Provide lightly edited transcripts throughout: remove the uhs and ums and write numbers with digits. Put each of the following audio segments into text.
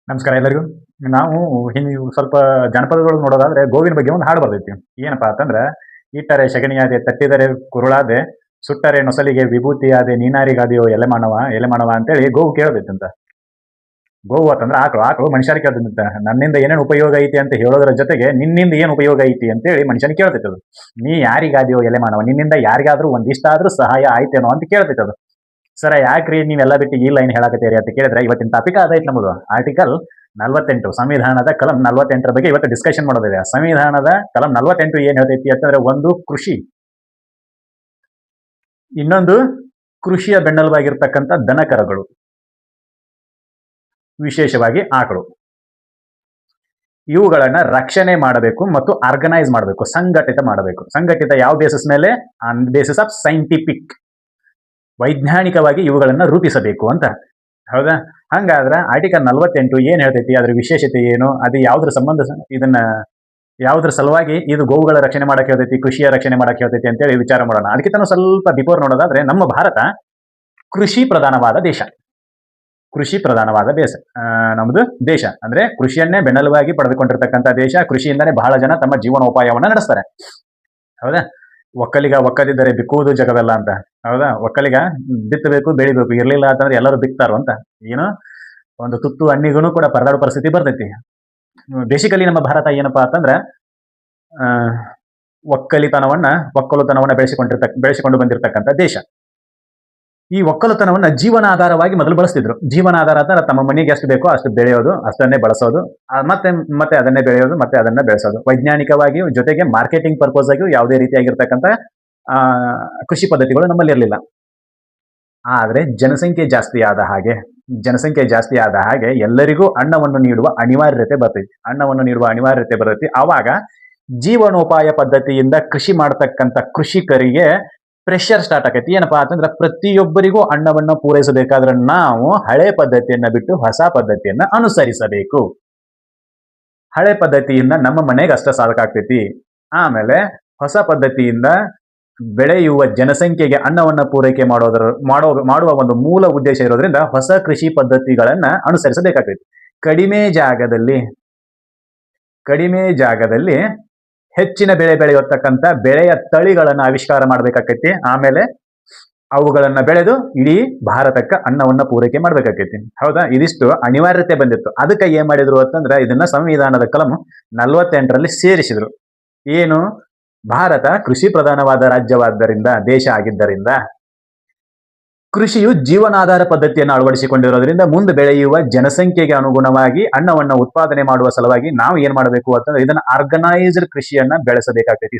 ನಮಸ್ಕಾರ ಎಲ್ಲರಿಗೂ. ನಾವು ಹಿಂಗೆ ಸ್ವಲ್ಪ ಜನಪದಗಳು ನೋಡೋದಾದ್ರೆ ಗೋವಿನ ಬಗ್ಗೆ ಒಂದು ಹಾಡು ಬರ್ತೈತಿ. ಏನಪ್ಪಾ ಅಂತಂದ್ರೆ, ಇಟ್ಟರೆ ಸಗಣಿಯಾದೆ ತಟ್ಟಿದರೆ ಕುರುಳಾದೆ, ಸುಟ್ಟರೆ ನೊಸಲಿಗೆ ವಿಭೂತಿಯಾದೆ ನೀನಾರಿಗಾದೆಯೋ ಎಲೆಮಾನವ ಎಲೆಮಾನವ ಅಂತೇಳಿ ಗೋವು ಕೇಳತೈತಂತ. ಗೋವು ಅಂತಂದ್ರೆ ಆಕಳು, ಆಕಳು ಮನುಷ್ಯರಿಗೆ ಕೇಳ್ತೈತಂತ. ನನ್ನಿಂದ ಏನೇನು ಉಪಯೋಗ ಐತಿ ಅಂತ ಹೇಳೋದ್ರ ಜೊತೆಗೆ ನಿನ್ನಿಂದ ಏನು ಉಪಯೋಗ ಐತಿ ಅಂತೇಳಿ ಮನುಷ್ಯನಿಗೆ ಕೇಳ್ತೈತೆ ಅದು. ನೀ ಯಾರಿಗಾದೆಯೋ ಎಲೆಮಾನವ, ನಿನ್ನಿಂದ ಯಾರಿಗಾದ್ರೂ ಒಂದಿಷ್ಟಾದ್ರೂ ಸಹಾಯ ಆಯ್ತೇನೋ ಅಂತ ಕೇಳ್ತೈತೆ ಅದು. ಸರ ಯಾಕ್ರಿ ನೀವೆಲ್ಲ ಬಿಟ್ಟು ಈ ಲೈನ್ ಹೇಳಕತ್ತೀರಿ ಅಂತ ಕೇಳಿದ್ರೆ, ಇವತ್ತಿನ ಟಾಪಿಕ್ ಅದೈತೆ ನಮ್ಮದು. ಆರ್ಟಿಕಲ್ 48 ಸಂವಿಧಾನದ ಕಲಂ 48 ಬಗ್ಗೆ ಇವತ್ತು ಡಿಸ್ಕಷನ್ ಮಾಡೋದಿದೆ. ಸಂವಿಧಾನದ ಕಲಂ 48 ಏನ್ ಹೇಳ್ತೈತಿ ಅಂತಂದ್ರೆ, ಒಂದು ಕೃಷಿ, ಇನ್ನೊಂದು ಕೃಷಿಯ ಬೆನ್ನೆಲುಬಾಗಿರ್ತಕ್ಕಂಥ ದನಕರಗಳು, ವಿಶೇಷವಾಗಿ ಆಕಳು, ಇವುಗಳನ್ನ ರಕ್ಷಣೆ ಮಾಡಬೇಕು ಮತ್ತು ಆರ್ಗನೈಸ್ ಮಾಡಬೇಕು, ಸಂಘಟಿತ ಮಾಡಬೇಕು. ಸಂಘಟಿತ ಯಾವ ಬೇಸಿಸ್ ಮೇಲೆ? ಆನ್ ಬೇಸಿಸ್ ಆಫ್ ಸೈಂಟಿಫಿಕ್, ವೈಜ್ಞಾನಿಕವಾಗಿ ಇವುಗಳನ್ನ ರೂಪಿಸಬೇಕು ಅಂತ. ಹೌದಾ? ಹಂಗಾದ್ರೆ ಆರ್ಟಿಕಲ್ 48 ಏನ್ ಹೇಳ್ತೈತಿ, ಅದ್ರ ವಿಶೇಷತೆ ಏನು, ಅದು ಯಾವ್ದ್ರ ಸಂಬಂಧ, ಇದನ್ನ ಯಾವ್ದ್ರ ಸಲುವಾಗಿ ಇದು ಗೋವುಗಳ ರಕ್ಷಣೆ ಮಾಡಕ್ ಹೇಳ್ತೈತಿ, ಕೃಷಿಯ ರಕ್ಷಣೆ ಮಾಡಕ್ ಹೇಳ್ತೈತಿ ಅಂತೇಳಿ ವಿಚಾರ ಮಾಡೋಣ. ಅದಕ್ಕಿಂತ ಸ್ವಲ್ಪ ಬಿಫೋರ್ ನೋಡೋದಾದ್ರೆ, ನಮ್ಮ ಭಾರತ ಕೃಷಿ ಪ್ರಧಾನವಾದ ದೇಶ. ಕೃಷಿ ಪ್ರಧಾನವಾದ ದೇಶ ನಮ್ದು ದೇಶ ಅಂದ್ರೆ ಕೃಷಿಯನ್ನೇ ಬೆನ್ನೆಲುಬಾಗಿ ಪಡೆದುಕೊಂಡಿರ್ತಕ್ಕಂಥ ದೇಶ. ಕೃಷಿಯಿಂದನೇ ಬಹಳ ಜನ ತಮ್ಮ ಜೀವನೋಪಾಯವನ್ನ ನಡೆಸ್ತಾರೆ. ಹೌದಾ? ಒಕ್ಕಲಿಗ ಬಿಕ್ಕುವುದು ಜಗವೆಲ್ಲ ಅಂತ. ಹೌದಾ? ಒಕ್ಕಲಿಗ ಬಿತ್ತಬೇಕು, ಬೆಳಿಬೇಕು, ಇರ್ಲಿಲ್ಲ ಅಂತಂದ್ರೆ ಎಲ್ಲರೂ ಬಿಕ್ತಾರೋ ಅಂತ. ಏನು ಒಂದು ತುತ್ತು ಹಣ್ಣಿಗೂ ಕೂಡ ಪರದಾಡೋ ಪರಿಸ್ಥಿತಿ ಬರ್ತೈತಿ. ಬೇಸಿಕಲಿ ನಮ್ಮ ಭಾರತ ಏನಪ್ಪಾ ಅಂತಂದ್ರೆ, ಒಕ್ಕಲುತನವನ್ನ ಬೆಳೆಸಿಕೊಂಡು ಬಂದಿರತಕ್ಕಂಥ ದೇಶ. ಈ ಒಕ್ಕಲುತನವನ್ನ ಜೀವನಾಧಾರವಾಗಿ ಮೊದಲು ಬಳಸ್ತಿದ್ರು. ಜೀವನಾಧಾರ ಅಂದ್ರೆ ತಮ್ಮ ಮನೆಗೆ ಎಷ್ಟು ಬೇಕೋ ಅಷ್ಟು ಬೆಳೆಯೋದು, ಅಷ್ಟನ್ನೇ ಬಳಸೋದು, ಮತ್ತೆ ಅದನ್ನೇ ಬೆಳೆಯೋದು, ಮತ್ತೆ ಅದನ್ನ ಬೆಳೆಸೋದು. ವೈಜ್ಞಾನಿಕವಾಗಿಯೂ ಜೊತೆಗೆ ಮಾರ್ಕೆಟಿಂಗ್ ಪರ್ಪಸ್ ಆಗಿಯೂ ಯಾವುದೇ ರೀತಿಯಾಗಿರ್ತಕ್ಕಂಥ ಕೃಷಿ ಪದ್ಧತಿಗಳು ನಮ್ಮಲ್ಲಿ ಇರಲಿಲ್ಲ. ಆದ್ರೆ ಜನಸಂಖ್ಯೆ ಜಾಸ್ತಿ ಆದ ಹಾಗೆ ಎಲ್ಲರಿಗೂ ಅನ್ನವನ್ನು ನೀಡುವ ಅನಿವಾರ್ಯತೆ ಬರ್ತೈತಿ. ಆವಾಗ ಜೀವನೋಪಾಯ ಪದ್ಧತಿಯಿಂದ ಕೃಷಿ ಮಾಡತಕ್ಕಂಥ ಕೃಷಿಕರಿಗೆ ಪ್ರೆಷರ್ ಸ್ಟಾರ್ಟ್ ಆಕೈತಿ. ಏನಪ್ಪಾ ಅಂತಂದ್ರೆ, ಪ್ರತಿಯೊಬ್ಬರಿಗೂ ಅನ್ನವನ್ನು ಪೂರೈಸಬೇಕಾದ್ರೆ ನಾವು ಹಳೆ ಪದ್ಧತಿಯನ್ನ ಬಿಟ್ಟು ಹೊಸ ಪದ್ಧತಿಯನ್ನ ಅನುಸರಿಸಬೇಕು. ಹಳೆ ಪದ್ಧತಿಯಿಂದ ನಮ್ಮ ಮನೆಗೆ ಅಷ್ಟ ಸಾಧಕಾಗ್ತೈತಿ. ಆಮೇಲೆ ಹೊಸ ಪದ್ಧತಿಯಿಂದ ಬೆಳೆಯುವ ಜನಸಂಖ್ಯೆಗೆ ಅನ್ನವನ್ನು ಪೂರೈಕೆ ಮಾಡುವ ಒಂದು ಮೂಲ ಉದ್ದೇಶ ಇರೋದ್ರಿಂದ ಹೊಸ ಕೃಷಿ ಪದ್ಧತಿಗಳನ್ನ ಅನುಸರಿಸಬೇಕಾಗ್ತೈತಿ. ಕಡಿಮೆ ಜಾಗದಲ್ಲಿ ಹೆಚ್ಚಿನ ಬೆಳೆ ಬೆಳೆಯತಕ್ಕಂಥ ಬೆಳೆಯ ತಳಿಗಳನ್ನ ಆವಿಷ್ಕಾರ ಮಾಡ್ಬೇಕಾಕೈತಿ. ಆಮೇಲೆ ಅವುಗಳನ್ನ ಬೆಳೆದು ಇಡೀ ಭಾರತಕ್ಕೆ ಅನ್ನವನ್ನ ಪೂರೈಕೆ ಮಾಡ್ಬೇಕಾಕೈತಿ. ಹೌದಾ? ಇದಿಷ್ಟು ಅನಿವಾರ್ಯತೆ ಬಂದಿತ್ತು. ಅದಕ್ಕೆ ಏನ್ ಮಾಡಿದ್ರು ಅಂತಂದ್ರೆ, ಇದನ್ನ ಸಂವಿಧಾನದ ಕಲಂ 48ರಲ್ಲಿ ಸೇರಿಸಿದ್ರು. ಏನು? ಭಾರತ ಕೃಷಿ ಪ್ರಧಾನವಾದ ರಾಜ್ಯವಾದ್ದರಿಂದ, ದೇಶ ಆಗಿದ್ದರಿಂದ, ಕೃಷಿಯು ಜೀವನಾಧಾರ ಪದ್ಧತಿಯನ್ನು ಅಳವಡಿಸಿಕೊಂಡಿರೋದ್ರಿಂದ ಮುಂದೆ ಬೆಳೆಯುವ ಜನಸಂಖ್ಯೆಗೆ ಅನುಗುಣವಾಗಿ ಅನ್ನವನ್ನು ಉತ್ಪಾದನೆ ಮಾಡುವ ಸಲುವಾಗಿ ನಾವು ಏನ್ ಮಾಡಬೇಕು ಅಂತಂದ್ರೆ, ಇದನ್ನ ಆರ್ಗನೈಸ್ಡ್ ಕೃಷಿಯನ್ನ ಬೆಳೆಸಬೇಕಾಗ್ತೈತಿ.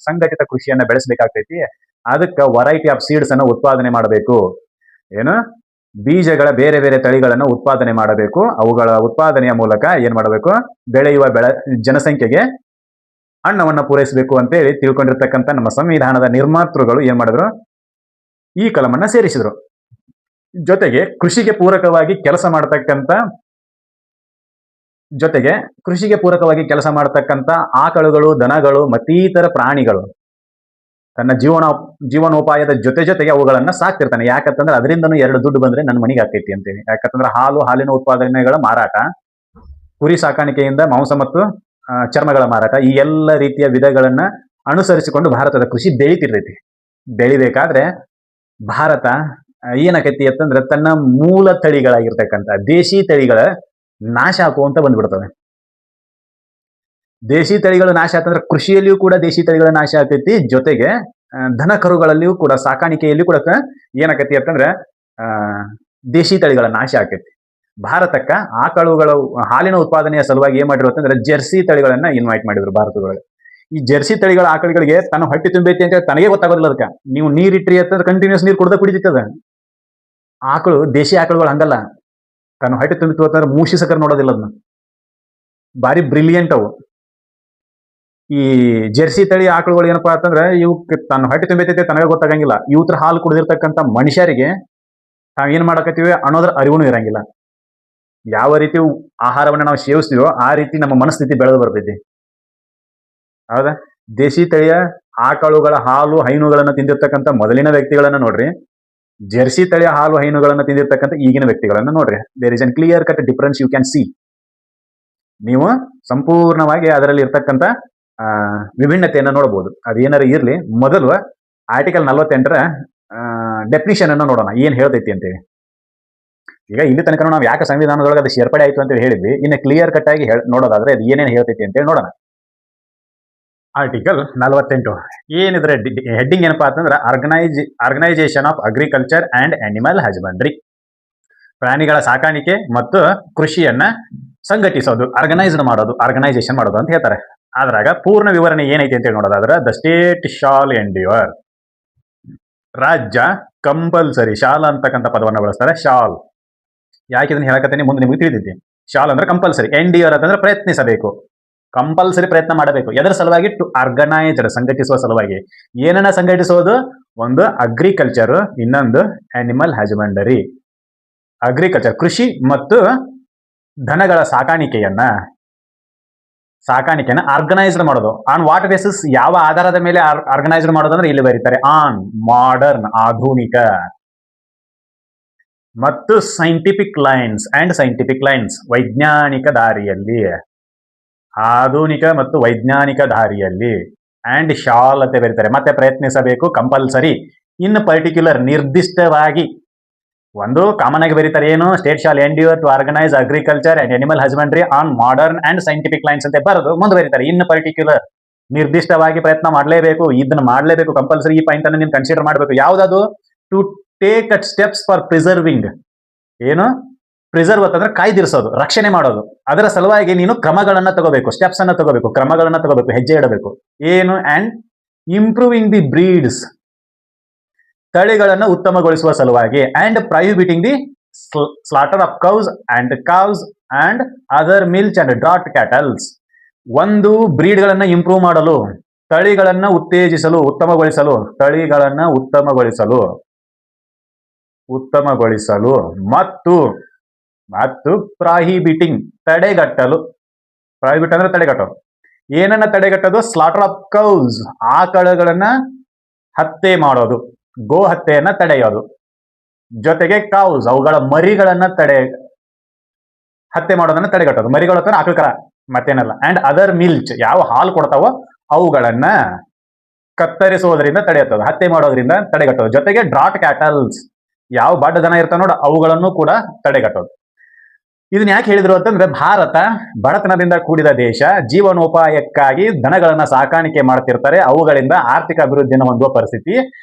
ಸಂಘಟಿತ ಕೃಷಿಯನ್ನ ಬೆಳೆಸಬೇಕಾಗ್ತೈತಿ. ಅದಕ್ಕೆ ವೆರೈಟಿ ಆಫ್ ಸೀಡ್ಸ್ ಅನ್ನ ಉತ್ಪಾದನೆ ಮಾಡಬೇಕು. ಏನು? ಬೀಜಗಳ ಬೇರೆ ಬೇರೆ ತಳಿಗಳನ್ನು ಉತ್ಪಾದನೆ ಮಾಡಬೇಕು. ಅವುಗಳ ಉತ್ಪಾದನೆಯ ಮೂಲಕ ಏನ್ ಮಾಡಬೇಕು? ಬೆಳೆಯುವ ಜನಸಂಖ್ಯೆಗೆ ಅನ್ನವನ್ನ ಪೂರೈಸಬೇಕು ಅಂತೇಳಿ ತಿಳ್ಕೊಂಡಿರ್ತಕ್ಕಂಥ ನಮ್ಮ ಸಂವಿಧಾನದ ನಿರ್ಮಾತೃಗಳು ಏನ್ ಮಾಡಿದ್ರು? ಈ ಕಲಮನ್ನ ಸೇರಿಸಿದ್ರು. ಜೊತೆಗೆ ಕೃಷಿಗೆ ಪೂರಕವಾಗಿ ಕೆಲಸ ಮಾಡತಕ್ಕಂಥ ಆಕಳುಗಳು, ದನಗಳು ಮತ್ತೀತರ ಪ್ರಾಣಿಗಳು ತನ್ನ ಜೀವನೋಪಾಯದ ಜೊತೆಗೆ ಅವುಗಳನ್ನ ಸಾಕ್ತಿರ್ತಾನೆ. ಯಾಕಂತಂದ್ರೆ ಅದರಿಂದನೂ 2 ದುಡ್ಡು ಬಂದ್ರೆ ನನ್ನ ಮನೆಗೆ ಆಗ್ತೈತಿ ಅಂತೇಳಿ. ಯಾಕಂತಂದ್ರೆ ಹಾಲಿನ ಉತ್ಪಾದನೆಗಳ ಮಾರಾಟ, ಕುರಿ ಸಾಕಾಣಿಕೆಯಿಂದ ಮಾಂಸ ಮತ್ತು ಚರ್ಮಗಳ ಮಾರಾಟ, ಈ ಎಲ್ಲ ರೀತಿಯ ವಿಧಗಳನ್ನ ಅನುಸರಿಸಿಕೊಂಡು ಭಾರತದ ಕೃಷಿ ಬೆಳಿಬೇಕಾದ್ರೆ ಭಾರತ ಏನಾಕೈತಿ ಅಂತಂದ್ರೆ, ತನ್ನ ಮೂಲ ತಳಿಗಳಾಗಿರ್ತಕ್ಕಂಥ ದೇಶಿ ತಳಿಗಳ ನಾಶ ಹಾಕುವಂತ ಬಂದ್ಬಿಡ್ತವೆ. ದೇಶಿ ತಳಿಗಳು ನಾಶ ಆತಂದ್ರೆ ಕೃಷಿಯಲ್ಲಿಯೂ ಕೂಡ ದೇಶಿ ತಳಿಗಳ ನಾಶ ಆಗ್ತೈತಿ. ಜೊತೆಗೆ ದನ ಕರುಗಳಲ್ಲಿಯೂ ಕೂಡ, ಸಾಕಾಣಿಕೆಯಲ್ಲಿ ಕೂಡ ಏನಾಕೈತಿ ಅಂತಂದ್ರೆ ದೇಶಿ ತಳಿಗಳ ನಾಶ ಆಕೈತಿ. ಭಾರತಕ್ಕ ಆಕಳುಗಳ ಹಾಲಿನ ಉತ್ಪಾದನೆಯ ಸಲುವಾಗಿ ಏನ್ ಮಾಡಿದ್ರು ಅಂತಂದ್ರೆ, ಜೆರ್ಸಿ ತಳಿಗಳನ್ನ ಇನ್ವೈಟ್ ಮಾಡಿದ್ರು ಭಾರತದೊಳಗೆ. ಈ ಜೆರ್ಸಿ ತಳಿಗಳ ಆಕಳುಗಳಿಗೆ ತನ್ನ ಹೊಟ್ಟೆ ತುಂಬೈತಿ ಅಂತ ತನಗೆ ಗೊತ್ತಾಗೋದಿಲ್ಲ. ಅದಕ್ಕೆ ನೀವು ನೀರಿಟ್ರಿ ಅಂತಂದ್ರೆ ಕಂಟಿನ್ಯೂಸ್ ನೀರು ಕುಡಿತದ. ದೇಶಿ ಆಕಳುಗಳು ಹಂಗಲ್ಲ. ತನ್ನ ಹೊಟ್ಟೆ ತುಂಬಿತು ಅಂತಂದ್ರೆ ಮೂಸಿ ಸಕರ್ ನೋಡೋದಿಲ್ಲ. ಅದನ್ನ ಬಾರಿ ಬ್ರಿಲಿಯಂಟ್ ಅವು. ಈ ಜೆರ್ಸಿ ತಳಿ ಆಕಳುಗಳು ಏನಪ್ಪಾ ಅಂತಂದ್ರೆ, ಇವು ತನ್ನ ಹೊಟ್ಟೆ ತುಂಬೈತೈತೆ ತನಗೆ ಗೊತ್ತಾಗಂಗಿಲ್ಲ. ಇವತ್ರ ಹಾಲು ಕುಡಿದಿರ್ತಕ್ಕಂಥ ಮನುಷ್ಯರಿಗೆ ತಾವ್ ಏನ್ ಮಾಡಕತ್ತೀವಿ ಅನ್ನೋದ್ರ ಅರಿವುನೂ ಇರಂಗಿಲ್ಲ. ಯಾವ ರೀತಿ ಆಹಾರವನ್ನ ನಾವು ಸೇವಿಸ್ತೀವೋ ಆ ರೀತಿ ನಮ್ಮ ಮನಸ್ಥಿತಿ ಬೆಳೆದು ಬರ್ತೈತಿ. ಹೌದಾ? ದೇಶಿ ತಳಿಯ ಆಕಳುಗಳ ಹಾಲು ಹೈನುಗಳನ್ನ ತಿಂದಿರ್ತಕ್ಕಂಥ ಮೊದಲಿನ ವ್ಯಕ್ತಿಗಳನ್ನ ನೋಡ್ರಿ, ಜೆರ್ಸಿ ತಳಿಯ ಹಾಲು ಹೈನುಗಳನ್ನು ತಿಂದಿರ್ತಕ್ಕಂಥ ಈಗಿನ ವ್ಯಕ್ತಿಗಳನ್ನ ನೋಡ್ರಿ, there is an clear cut difference you can see. ನೀವು ಸಂಪೂರ್ಣವಾಗಿ ಅದರಲ್ಲಿ ಇರ್ತಕ್ಕಂಥ ವಿಭಿನ್ನತೆಯನ್ನು ನೋಡಬಹುದು. ಅದೇನಾರ ಇರ್ಲಿ, ಮೊದಲು ಆರ್ಟಿಕಲ್ 48ರ ಡೆಫಿನಿಷನ್ ಅನ್ನು ನೋಡೋಣ, ಏನ್ ಹೇಳ್ತೈತಿ ಅಂತೇಳಿ. ಈಗ ಇಲ್ಲಿ ತನಕ ನಾವು ಯಾಕೆ ಸಂವಿಧಾನದೊಳಗೆ ಅದು ಸೇರ್ಪಡೆ ಆಯ್ತು ಅಂತ ಹೇಳಿದ್ವಿ, ಇನ್ನು ಕ್ಲಿಯರ್ ಕಟ್ ಆಗಿ ನೋಡೋದಾದ್ರೆ ಅದು ಏನೇನು ಹೇಳ್ತೈತಿ ಅಂತೇಳಿ ನೋಡೋಣ. ಆರ್ಟಿಕಲ್ 48 ಏನಿದ್ರೆ ಹೆಡ್ಡಿಂಗ್ ಏನಪ್ಪಾ ಅಂತಂದ್ರೆ organisation of agriculture and animal husbandry. ಪ್ರಾಣಿಗಳ ಸಾಕಾಣಿಕೆ ಮತ್ತು ಕೃಷಿಯನ್ನ ಸಂಘಟಿಸೋದು, ಆರ್ಗನೈಸೇಷನ್ ಮಾಡೋದು ಅಂತ ಹೇಳ್ತಾರೆ. ಅದ್ರಾಗ ಪೂರ್ಣ ವಿವರಣೆ ಏನೈತಿ ಅಂತೇಳಿ ನೋಡೋದಾದ್ರೆ, ದ ಸ್ಟೇಟ್ ಶಾಲ್ ಎಂಡ್ಯೂರ್, ರಾಜ್ಯ ಕಂಪಲ್ಸರಿ, ಶಾಲ್ ಅಂತಕ್ಕಂಥ ಪದವನ್ನು ಬಳಸ್ತಾರೆ. ಶಾಲ್ ಯಾಕೆ ಇದನ್ನ ಹೇಳಕತ್ತೀನಿ ಮುಂದೆ ನಿಮಗೆ ತಿಳಿದೈತಿ. ಶಾಲ್ ಅಂದ್ರೆ ಕಂಪಲ್ಸರಿ, ಎಂಡ್ಯೂರ್ ಅಂತಂದ್ರೆ ಪ್ರಯತ್ನಿಸಬೇಕು, ಕಂಪಲ್ಸರಿ ಪ್ರಯತ್ನ ಮಾಡಬೇಕು. ಎದರ ಸಲುವಾಗಿ? ಟು ಆರ್ಗನೈಸ್ಡ್, ಸಂಘಟಿಸುವ ಸಲುವಾಗಿ. ಏನನ್ನ ಸಂಘಟಿಸೋದು? ಒಂದು ಅಗ್ರಿಕಲ್ಚರ್, ಇನ್ನೊಂದು ಅನಿಮಲ್ ಹಸ್ಬೆಂಡರಿ. ಅಗ್ರಿಕಲ್ಚರ್ ಕೃಷಿ ಮತ್ತು ದನಗಳ ಸಾಕಾಣಿಕೆಯನ್ನ ಆರ್ಗನೈಸ್ಡ್ ಮಾಡೋದು. ಆನ್ ವಾಟ್ ಬೇಸಿಸ್, ಯಾವ ಆಧಾರದ ಮೇಲೆ ಆರ್ಗನೈಸ್ಡ್ ಮಾಡೋದು ಅಂದ್ರೆ ಇಲ್ಲಿ ಬರೀತಾರೆ, ಆನ್ ಮಾಡರ್ನ್, ಆಧುನಿಕ, ಮತ್ತು ಸೈಂಟಿಫಿಕ್ ಲೈನ್ಸ್, ವೈಜ್ಞಾನಿಕ ದಾರಿಯಲ್ಲಿ, ಆಧುನಿಕ ಮತ್ತು ವೈಜ್ಞಾನಿಕ ದಾರಿಯಲ್ಲಿ. ಅಂಡ್ ಶಾಲ್ ಅಂತ ಬರೀತಾರೆ. ಮತ್ತೆ ಪ್ರಯತ್ನಿಸಬೇಕು, ಕಂಪಲ್ಸರಿ. ಇನ್ ಪರ್ಟಿಕ್ಯುಲರ್, ನಿರ್ದಿಷ್ಟವಾಗಿ. ಒಂದು ಕಾಮನ್ ಆಗಿ ಬರೀತಾರೆ, ಏನು? State shall endure to organise agriculture and animal husbandry on modern and scientific lines ಅಂತ ಬರೋದು ಮುಂದೆ ಬರೀತಾರೆ. ಇನ್ ಪರ್ಟಿಕ್ಯುಲರ್, ನಿರ್ದಿಷ್ಟವಾಗಿ ಪ್ರಯತ್ನ ಮಾಡಲೇಬೇಕು, ಇದನ್ನ ಮಾಡಲೇಬೇಕು, ಕಂಪಲ್ಸರಿ. ಈ ಪಾಯಿಂಟ್ ಅನ್ನು ನೀವು ಕನ್ಸಿಡರ್ ಮಾಡಬೇಕು. ಯಾವ್ದದು? To take steps for preserving. ಏನು? ಪ್ರಿಸರ್ವ್ ಅಂತಂದ್ರೆ ಕಾಯ್ದಿರಿಸೋದು, ರಕ್ಷಣೆ ಮಾಡೋದು. ಅದರ ಸಲುವಾಗಿ ನೀನು ಕ್ರಮಗಳನ್ನ ತಗೋಬೇಕು, ಸ್ಟೆಪ್ಸ್ ಅನ್ನ ತಗೋಬೇಕು, ಕ್ರಮಗಳನ್ನ ತಗೋಬೇಕು, ಹೆಜ್ಜೆ ಇಡಬೇಕು. ಏನು? ಅಂಡ್ ಇಂಪ್ರೂವಿಂಗ್ ದಿ ಬ್ರೀಡ್ಸ್, ತಳಿಗಳನ್ನು ಉತ್ತಮಗೊಳಿಸುವ ಸಲುವಾಗಿ. And prohibiting the slaughter of cows and other milch and draught cattles. ಒಂದು ಬ್ರೀಡ್ಗಳನ್ನ ಇಂಪ್ರೂವ್ ಮಾಡಲು, ತಳಿಗಳನ್ನ ಉತ್ತೇಜಿಸಲು, ಉತ್ತಮಗೊಳಿಸಲು ಮತ್ತು ಪ್ರಾಹಿಬಿಟಿಂಗ್, ತಡೆಗಟ್ಟಲು. ಪ್ರಾಹಿಬಿಟ್ ಅಂದ್ರೆ ತಡೆಗಟ್ಟೋದು. ಏನನ್ನ ತಡೆಗಟ್ಟೋದು? ಸ್ಲಾಟರ್ ಆಫ್ ಕೌಸ್, ಆಕಳುಗಳನ್ನ ಹತ್ಯೆ ಮಾಡೋದು, ಗೋ ಹತ್ಯೆಯನ್ನ ತಡೆಯೋದು. ಜೊತೆಗೆ ಕೌಸ್, ಅವುಗಳ ಮರಿಗಳನ್ನ ಹತ್ಯೆ ಮಾಡೋದನ್ನ ತಡೆಗಟ್ಟೋದು. ಮರಿಗಳು ಅಥವಾ ಆಕಳ, ಮತ್ತೇನಲ್ಲ. ಅಂಡ್ ಅದರ್ ಮಿಲ್ಚ್, ಯಾವ ಹಾಲು ಕೊಡ್ತಾವೋ ಅವುಗಳನ್ನ ಕತ್ತರಿಸೋದ್ರಿಂದ ತಡೆಯುತ್ತದೆ, ಹತ್ಯೆ ಮಾಡೋದ್ರಿಂದ ತಡೆಗಟ್ಟೋದು. ಜೊತೆಗೆ ಡ್ರಾಟ್ ಕ್ಯಾಟಲ್ಸ್, ಯಾವ ಬಡ್ಡ ದನ ಇರ್ತಾವ ನೋಡ ಅವುಗಳನ್ನು ಕೂಡ ತಡೆಗಟ್ಟೋದು. ಇದನ್ನ ಯಾಕೆ ಹೇಳಿದ್ರು ಅಂತಂದ್ರೆ, ಭಾರತ ಬಡತನದಿಂದ ಕೂಡಿದ ದೇಶ, ಜೀವನೋಪಾಯಕ್ಕಾಗಿ ದನಗಳನ್ನ ಸಾಕಾಣಿಕೆ ಮಾಡ್ತಿರ್ತಾರೆ. ಅವುಗಳಿಂದ ಆರ್ಥಿಕ ಅಭಿವೃದ್ಧಿಯನ್ನು ಹೊಂದುವ ಪರಿಸ್ಥಿತಿ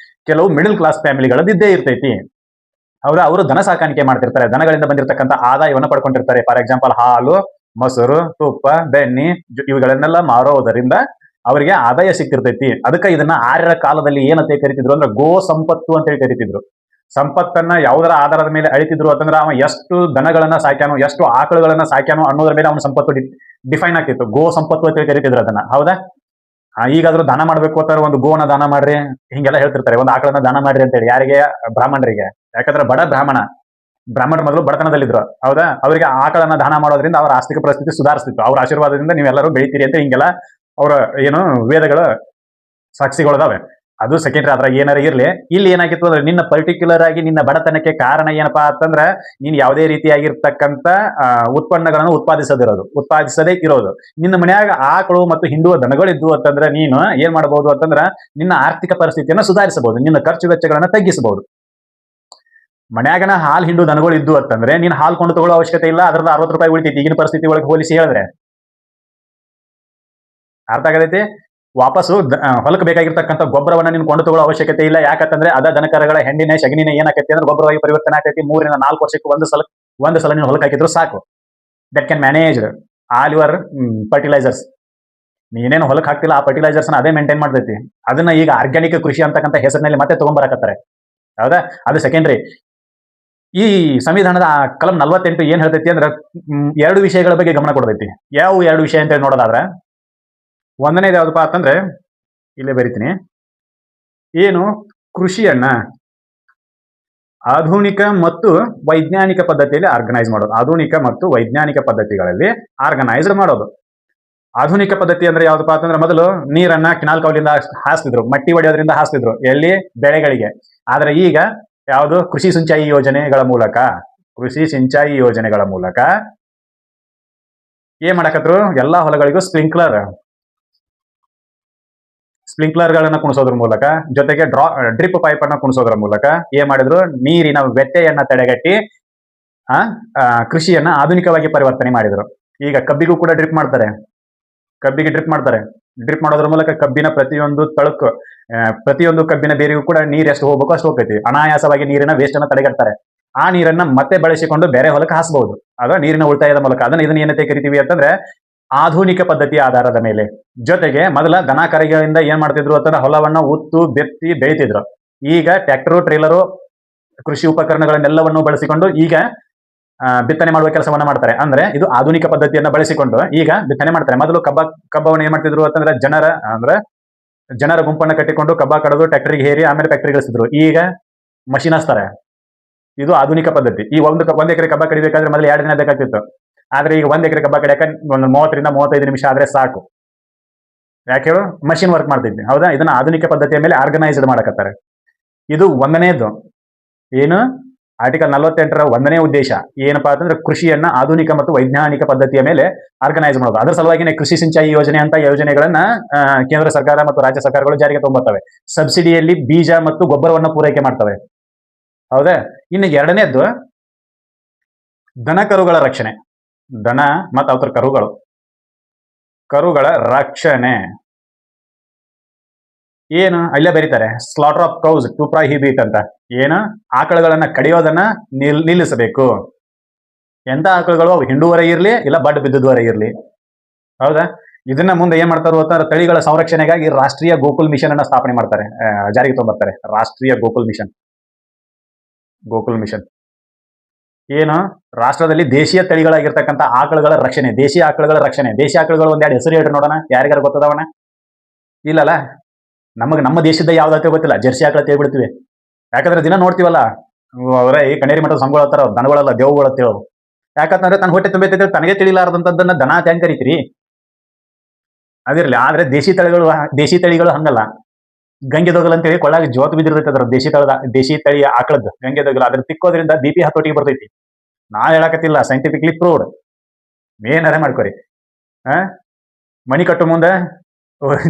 ಕೆಲವು ಮಿಡಲ್ ಕ್ಲಾಸ್ ಫ್ಯಾಮಿಲಿಗಳದ್ದೇ ಇರ್ತೈತಿ. ಅವರು ದನ ಸಾಕಾಣಿಕೆ ಮಾಡ್ತಿರ್ತಾರೆ, ದನಗಳಿಂದ ಬಂದಿರತಕ್ಕಂಥ ಆದಾಯವನ್ನು ಪಡ್ಕೊಂಡಿರ್ತಾರೆ. ಫಾರ್ ಎಕ್ಸಾಂಪಲ್, ಹಾಲು, ಮೊಸರು, ತುಪ್ಪ, ಬೆಣ್ಣೆ ಇವುಗಳನ್ನೆಲ್ಲ ಮಾರೋದರಿಂದ ಅವರಿಗೆ ಆದಾಯ ಸಿಕ್ತಿರ್ತೈತಿ. ಅದಕ್ಕೆ ಇದನ್ನ ಆರ್ಯರ ಕಾಲದಲ್ಲಿ ಏನಂತ ಕರಿತಿದ್ರು ಅಂದ್ರೆ, ಗೋ ಸಂಪತ್ತು ಅಂತ ಹೇಳಿ ಕರಿತಿದ್ರು. ಸಂಪತ್ತನ್ನ ಯಾವುದರ ಆಧಾರದ ಮೇಲೆ ಅಳಿತಿದ್ರು ಅಂತಂದ್ರೆ, ಅವ ಎಷ್ಟು ದನಗಳನ್ನ ಸಾಕ್ಯಾನೋ, ಎಷ್ಟು ಆಕಳುಗಳನ್ನ ಸಾಕ್ಯಾನೋ ಅನ್ನೋದ್ರ ಮೇಲೆ ಅವನ ಸಂಪತ್ತು ಡಿಫೈನ್ ಆಗ್ತಿತ್ತು. ಗೋ ಸಂಪತ್ತು ಅಂತ ಕರಿತಿದ್ರು ಅದನ್ನ. ಹೌದಾ? ಈಗಾದ್ರೂ ದಾನ ಮಾಡ್ಬೇಕು ಅಂತಾರೆ, ಒಂದು ಗೋನ ದಾನ ಮಾಡ್ರಿ ಹಿಂಗೆಲ್ಲ ಹೇಳ್ತಿರ್ತಾರೆ, ಒಂದು ಆಕಳನ್ನ ದಾನ ಮಾಡ್ರಿ ಅಂತೇಳಿ. ಯಾರಿಗೆ? ಬ್ರಾಹ್ಮಣರಿಗೆ. ಯಾಕಂದ್ರೆ ಬ್ರಾಹ್ಮಣರು ಮೊದಲು ಬಡತನದಲ್ಲಿದ್ರು. ಹೌದಾ? ಅವರಿಗೆ ಆಕಳನ್ನ ದಾನ ಮಾಡೋದ್ರಿಂದ ಅವರ ಆರ್ಥಿಕ ಪರಿಸ್ಥಿತಿ ಸುಧಾರಿಸ್ತಿತ್ತು. ಅವರ ಆಶೀರ್ವಾದದಿಂದ ನೀವೆಲ್ಲರೂ ಬೆಳಿತೀರಿ ಅಂತ ಹಿಂಗೆಲ್ಲ ಅವರ ವೇದಗಳ ಸಾಕ್ಷಿಗಳದಾವೆ. ಅದು ಸೆಕೆಂಡ್ರಿ. ಅದ್ರಾಗ ಏನಾರ ಇರ್ಲಿ, ಇಲ್ಲಿ ಏನಾಗಿತ್ತು ಅಂದ್ರೆ, ನಿನ್ನ ಪರ್ಟಿಕ್ಯುಲರ್ ಆಗಿ ನಿನ್ನ ಬಡತನಕ್ಕೆ ಕಾರಣ ಏನಪ್ಪಾ ಅಂತಂದ್ರೆ, ನೀನ್ ಯಾವುದೇ ರೀತಿಯಾಗಿರ್ತಕ್ಕಂಥ ಉತ್ಪನ್ನಗಳನ್ನು ಉತ್ಪಾದಿಸದೇ ಇರೋದು. ನಿನ್ನ ಮನ್ಯಾಗ ಆಕಳು ಮತ್ತು ಹಿಂಡುವ ದನಗಳಿದ್ದು ಅಂತಂದ್ರೆ, ನೀನು ಏನ್ ಮಾಡಬಹುದು ಅಂತಂದ್ರ, ನಿನ್ನ ಆರ್ಥಿಕ ಪರಿಸ್ಥಿತಿಯನ್ನು ಸುಧಾರಿಸಬಹುದು, ನಿನ್ನ ಖರ್ಚು ವೆಚ್ಚಗಳನ್ನ ತಗ್ಗಿಸಬಹುದು. ಮನ್ಯಾಗನ ಹಾಲು ಹಿಂಡು ದನಗಳು ಇದ್ದು ಅಂತಂದ್ರೆ, ನೀನ್ ಹಾಲು ಕೊಂಡು ತಗೊಳ್ಳೋ ಅವಶ್ಯಕತೆ ಇಲ್ಲ, ಅದ್ರದ್ದು 60 ರೂಪಾಯಿ ಉಳಿತೈತಿ. ಈಗಿನ ಪರಿಸ್ಥಿತಿ ಒಳಗೆ ಹೋಲಿಸಿ ಹೇಳಿದ್ರೆ ಅರ್ಥ ಆಗತೈತಿ. ವಾಪಸ್ಸು ಹೊಲಕ್ಕೆ ಬೇಕಾಗಿರ್ತಕ್ಕಂಥ ಗೊಬ್ಬರವನ್ನ ನೀನು ಕೊಂಡು ತಗೊಳ್ಳೋ ಅವಶ್ಯಕತೆ ಇಲ್ಲ. ಯಾಕಂತಂದ್ರೆ ಅದ ದನಕರಗಳ ಹೆಣ್ಣಿನ ಶಗಣಿನ ಏನಾಕೈತಿ ಅಂದ್ರೆ ಗೊಬ್ಬರವಾಗಿ ಪರಿವರ್ತನೆ ಆಗ್ತೈತಿ. 3 ರಿಂದ 4 ವರ್ಷಕ್ಕೆ ಒಂದು ಸಲ ನೀನು ಹೊಲಕ್ಕೆ ಹಾಕಿದ್ರು ಸಾಕು. That can manage all your fertilisers. ನೀನೇನು ಹೊಲಕ್ಕೆ ಹಾಕ್ತಿಲ್ಲ, ಆ ಫರ್ಟಿಲೈಸರ್ಸ್ ಅದೇ ಮೇಂಟೈನ್ ಮಾಡ್ತೈತಿ. ಅದನ್ನ ಈಗ ಆರ್ಗ್ಯಾನಿಕ್ ಕೃಷಿ ಅಂತಕ್ಕಂಥ ಹೆಸರಿನಲ್ಲಿ ಮತ್ತೆ ತಗೊಂಡ್ಬರಕತ್ತಾರೆ. ಹೌದಾ? ಅದು ಸೆಕೆಂಡ್ರಿ. ಈ ಸಂವಿಧಾನದ ಕಲಂ 48 ಏನ್ ಹೇಳ್ತೈತಿ ಅಂದ್ರೆ, 2 ವಿಷಯಗಳ ಬಗ್ಗೆ ಗಮನ ಕೊಡ್ತೈತಿ. ಯಾವ 2 ವಿಷಯ ಅಂತ ನೋಡೋದಾದ್ರೆ, ಒಂದನೇದು ಯಾವ್ದಪ್ಪ ಅಂತಂದ್ರೆ, ಇಲ್ಲೇ ಬರಿತೀನಿ, ಏನು? ಕೃಷಿಯನ್ನ ಆಧುನಿಕ ಮತ್ತು ವೈಜ್ಞಾನಿಕ ಪದ್ಧತಿಯಲ್ಲಿ ಆರ್ಗನೈಸ್ ಮಾಡೋದು. ಆಧುನಿಕ ಮತ್ತು ವೈಜ್ಞಾನಿಕ ಪದ್ಧತಿಗಳಲ್ಲಿ ಆರ್ಗನೈಸ್ಡ್ ಮಾಡೋದು. ಆಧುನಿಕ ಪದ್ಧತಿ ಅಂದ್ರೆ ಯಾವ್ದಪ್ಪ ಅಂತಂದ್ರೆ, ಮೊದಲು ನೀರನ್ನ ಕಿನಾಲ್ ಕೌಲಿಂದ ಹಾಸ್ತಿದ್ರು, ಮಟ್ಟಿ ಹೊಡೆಯೋದ್ರಿಂದ ಹಾಸ್ತಿದ್ರು. ಎಲ್ಲಿ? ಬೆಳೆಗಳಿಗೆ. ಆದ್ರೆ ಈಗ ಯಾವುದು ಕೃಷಿ ಸಿಂಚಾಯಿ ಯೋಜನೆಗಳ ಮೂಲಕ ಕೃಷಿ ಸಿಂಚಾಯಿ ಯೋಜನೆಗಳ ಮೂಲಕ ಏನ್ ಮಾಡಕತ್ರು ಎಲ್ಲಾ ಹೊಲಗಳಿಗೂ ಸ್ಪ್ರಿಂಕ್ಲರ್ ಗಳನ್ನ ಕುಣಿಸೋದ್ರ ಮೂಲಕ ಜೊತೆಗೆ ಡ್ರಿಪ್ ಪೈಪ್ ಅನ್ನ ಕುಣಿಸೋದ್ರ ಮೂಲಕ ಏನ್ ಮಾಡಿದ್ರು ನೀರಿನ ವ್ಯತ್ಯಯನ್ನ ತಡೆಗಟ್ಟಿ ಕೃಷಿಯನ್ನ ಆಧುನಿಕವಾಗಿ ಪರಿವರ್ತನೆ ಮಾಡಿದ್ರು. ಈಗ ಕಬ್ಬಿಗೂ ಕೂಡ ಡ್ರಿಪ್ ಮಾಡ್ತಾರೆ, ಡ್ರಿಪ್ ಮಾಡೋದ್ರ ಮೂಲಕ ಕಬ್ಬಿನ ಪ್ರತಿಯೊಂದು ಕಬ್ಬಿನ ಬೇರಿಗೂ ಕೂಡ ನೀರು ಎಷ್ಟು ಹೋಗ್ಬೇಕು ಅಷ್ಟು ಹೋಗ್ತೈತಿ. ಅನಾಯಾಸವಾಗಿ ನೀರಿನ ವೇಸ್ಟ್ ಅನ್ನ ತಡೆಗಟ್ತಾರೆ. ಆ ನೀರನ್ನ ಮತ್ತೆ ಬಳಸಿಕೊಂಡು ಬೇರೆ ಹೊಲಕ್ಕೆ ಹಾಸಬಹುದು. ಅದ ನೀರಿನ ಉಳಿತಾಯದ ಮೂಲಕ. ಇದನ್ನ ಏನಂತ ಕರಿತೀವಿ ಅಂತಂದ್ರೆ ಆಧುನಿಕ ಪದ್ಧತಿಯ ಆಧಾರದ ಮೇಲೆ. ಜೊತೆಗೆ ಮೊದಲ ದನ ಕರುಗಳಿಂದ ಏನ್ ಮಾಡ್ತಿದ್ರು ಅಂತಂದ್ರೆ ಹೊಲವನ್ನ ಉತ್ತು ಬೆತ್ತಿ ಬೆಳಿತಿದ್ರು. ಈಗ ಟ್ರ್ಯಾಕ್ಟರ್ ಟ್ರೇಲರು ಕೃಷಿ ಉಪಕರಣಗಳನ್ನೆಲ್ಲವನ್ನು ಬಳಸಿಕೊಂಡು ಈಗ ಬಿತ್ತನೆ ಮಾಡುವ ಕೆಲಸವನ್ನ ಮಾಡ್ತಾರೆ. ಅಂದ್ರೆ ಇದು ಆಧುನಿಕ ಪದ್ಧತಿಯನ್ನ ಬಳಸಿಕೊಂಡು ಈಗ ಬಿತ್ತನೆ ಮಾಡ್ತಾರೆ. ಮೊದಲು ಕಬ್ಬವನ್ನು ಏನ್ ಮಾಡ್ತಿದ್ರು ಅಂತಂದ್ರೆ ಜನರ ಗುಂಪನ್ನ ಕಟ್ಟಿಕೊಂಡು ಕಬ್ಬ ಕಡದು ಟ್ರ್ಯಾಕ್ಟರ್ಗೆ ಹೇರಿ ಆಮೇಲೆ ಫ್ಯಾಕ್ಟರಿ ಗಳಿಸಿದ್ರು. ಈಗ ಮಷಿನ್ ಹಚ್ತಾರೆ. ಇದು ಆಧುನಿಕ ಪದ್ಧತಿ. ಈ ಒಂದ್ ಎಕರೆ ಕಬ್ಬ ಕಡಿಬೇಕಾದ್ರೆ ಮೊದಲು 2 ದಿನ ಬೇಕಾಗ್ತಿತ್ತು. ಆದ್ರೆ ಈಗ 1 ಎಕರೆ ಕಬ್ಬ ಕಡಿಯಕ ಒಂದು 30 ರಿಂದ 35 ನಿಮಿಷ ಆದ್ರೆ ಸಾಕು. ಯಾಕೆ ಮಷಿನ್ ವರ್ಕ್ ಮಾಡ್ತಿದ್ವಿ. ಹೌದಾ? ಇದನ್ನ ಆಧುನಿಕ ಪದ್ಧತಿಯ ಮೇಲೆ ಆರ್ಗನೈಸ್ಡ್ ಮಾಡಕತ್ತಾರೆ. ಇದು ಒಂದನೇದು. ಏನು ಆರ್ಟಿಕಲ್ 48ರ 1ನೇ ಉದ್ದೇಶ ಏನಪ್ಪಾ ಅಂತಂದ್ರೆ ಕೃಷಿಯನ್ನ ಆಧುನಿಕ ಮತ್ತು ವೈಜ್ಞಾನಿಕ ಪದ್ಧತಿಯ ಮೇಲೆ ಆರ್ಗನೈಸ್ ಮಾಡೋದು. ಅದರ ಸಲುವಾಗಿನೇ ಕೃಷಿ ಸಿಂಚಾಯಿ ಯೋಜನೆ ಅಂತ ಯೋಜನೆಗಳನ್ನ ಕೇಂದ್ರ ಸರ್ಕಾರ ಮತ್ತು ರಾಜ್ಯ ಸರ್ಕಾರಗಳು ಜಾರಿಗೆ ತಗೊಂಬರ್ತವೆ. ಸಬ್ಸಿಡಿಯಲ್ಲಿ ಬೀಜ ಮತ್ತು ಗೊಬ್ಬರವನ್ನು ಪೂರೈಕೆ ಮಾಡ್ತವೆ. ಹೌದಾ? ಇನ್ನು ಎರಡನೇದ್ದು ದನ ಕರುಗಳ ರಕ್ಷಣೆ. ದನ ಮತ್ತು ಅವರ ಕರುಗಳ ರಕ್ಷಣೆ ಏನು ಅಲ್ಲೇ ಬರೀತಾರೆ, ಸ್ಲಾಟರ್ ಆಫ್ ಕೌಸ್ ಟು ಪ್ರಹಿಬಿಟ್ ಅಂತ. ಏನು ಆಕಳುಗಳನ್ನ ಕಡಿಯೋದನ್ನ ನಿಲ್ಲಿಸಬೇಕು. ಎಂತ ಆಕಳುಗಳು? ಅವು ಹಿಂಡುವರೆ ಇರ್ಲಿ ಇಲ್ಲ ಬಡ್ ಬಿದ್ದದವರೆ ಇರ್ಲಿ. ಹೌದಾ? ಇದನ್ನ ಮುಂದೆ ಏನ್ ಮಾಡ್ತಾರೋ ಅಂತಂದ್ರೆ ತಳಿಗಳ ಸಂರಕ್ಷಣೆಗಾಗಿ ರಾಷ್ಟ್ರೀಯ ಗೋಕುಲ್ ಮಿಷನ್ ಅನ್ನ ಸ್ಥಾಪನೆ ಮಾಡ್ತಾರೆ, ಜಾರಿಗೆ ತಗೊಂಡ್ಬರ್ತಾರೆ. ರಾಷ್ಟ್ರೀಯ ಗೋಕುಲ್ ಮಿಷನ್ ಏನು ರಾಷ್ಟ್ರದಲ್ಲಿ ದೇಶೀಯ ತಳಿಗಳಾಗಿರ್ತಕ್ಕಂಥ ಆಕಳುಗಳ ರಕ್ಷಣೆ. ದೇಶೀಯ ಆಕಳುಗಳು ಒಂದೆರಡು ಹೆಸರು ಹೇಳ್ರಿ ನೋಡೋಣ, ಯಾರಿಗಾರು ಗೊತ್ತದವನ? ಇಲ್ಲಲ್ಲ. ನಮ್ಮ ದೇಶದ ಯಾವ್ದಾದ್ರು ಗೊತ್ತಿಲ್ಲ. ಜರ್ಸಿ ಆಕಳ ಹೇಳ್ಬಿಡ್ತೀವಿ. ಯಾಕಂದ್ರೆ ದಿನ ನೋಡ್ತೀವಲ್ಲ, ಅವರೇ ಈ ಕಣೇರಿ ಮಠದ ಸಂಘಗಳು ಹತ್ತಾರ, ದನಗಳಲ್ಲ ದೇವುಗಳು ಅಂತ ಹೇಳೋದು. ಯಾಕಂತಂದ್ರೆ ತನ್ನ ಹೊಟ್ಟೆ ತುಂಬೈತೆ ತನಗೆ ತಿಳಿಲಾರದಂತದ್ದನ್ನ ದನ ಅಂತ ಕರಿತೀರಿ. ಅದಿರ್ಲಿ. ಆದ್ರೆ ದೇಶಿ ತಳಿಗಳು ಹಂಗಲ್ಲ. ಗಂಗೆದೊಗಲ್ ಅಂತೇಳಿ ಕೊಳ್ಳಾಗ ಜೋತ್ ಬಿದ್ದಿರ್ತೈತೆ. ಅದ್ರ ದೇಶಿ ತಳಿ ಆಕಳದ್ದು ಗಂಗೆದೊಗಲ್. ಅದ್ರ ತಿಕ್ಕೋದ್ರಿಂದ BP ಹತೋಟಿಗೆ ಬರ್ತೈತಿ. ನಾ ಹೇಳಕತ್ತಿಲ್ಲ, ಸೈಂಟಿಫಿಕ್ಲಿ ಪ್ರೂವ್ಡ್. ಏನಾರ ಮಾಡ್ಕೊರಿ. ಮನಿ ಕಟ್ಟು ಮುಂದೆ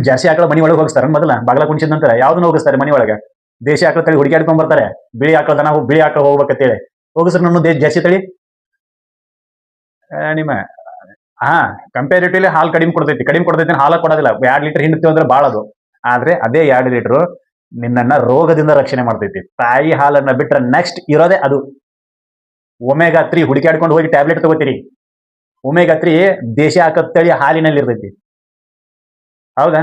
ಜಾಸ್ತಿ ಆಕಳ ಮನಿ ಒಳಗೆ ಹೋಗಿಸ್ತಾರ. ಮೊದಲ ಬಾಗ್ಲ ಕುಣಿಸಿದ ನಂತರ ಯಾವ್ದನ್ನ ಹೋಗಿಸ್ತಾರೆ ಮನಿ ಒಳಗೆ? ದೇಶಿ ಆಕಳ ತಳಿ ಹುಡುಕಾಡ್ಕೊಂಡ್ ಬರ್ತಾರೆ. ಬಿಳಿ ಆಕಳ ಹೋಗ್ಬೇಕಂತೇಳಿ ಹೋಗಿಸ್ರ ನನ್ನ ಜಾಸ್ತಿ ತಳಿ ನಿಮ್ಮ ಕಂಪೇರಿಟಿವ್ಲಿ ಹಾಲು ಕಡಿಮೆ ಕೊಡ್ತೈತಿ. ಹಾಲ ಕೊಡೋದಿಲ್ಲ. 2 ಲೀಟರ್ ಹಿಂಡ್ತೀವಿ ಅಂದ್ರೆ ಬಾಳ ಅದು. ಆದ್ರೆ ಅದೇ 2 ಲೀಟರ್ ನಿನ್ನನ್ನ ರೋಗದಿಂದ ರಕ್ಷಣೆ ಮಾಡ್ತೈತಿ. ತಾಯಿ ಹಾಲನ್ನ ಬಿಟ್ರೆ ನೆಕ್ಸ್ಟ್ ಇರೋದೇ ಅದು. ಒಮೆಗಾ 3 ಹುಡುಕಾಡ್ಕೊಂಡು ಹೋಗಿ ಟ್ಯಾಬ್ಲೆಟ್ ತಗೋತೀರಿ. ಒಮೆಗಾ 3 ದೇಶಿ ಆಕಳ ತಳಿ ಹಾಲಿನಲ್ಲಿ ಇರ್ತೈತಿ. ಹೌದಾ?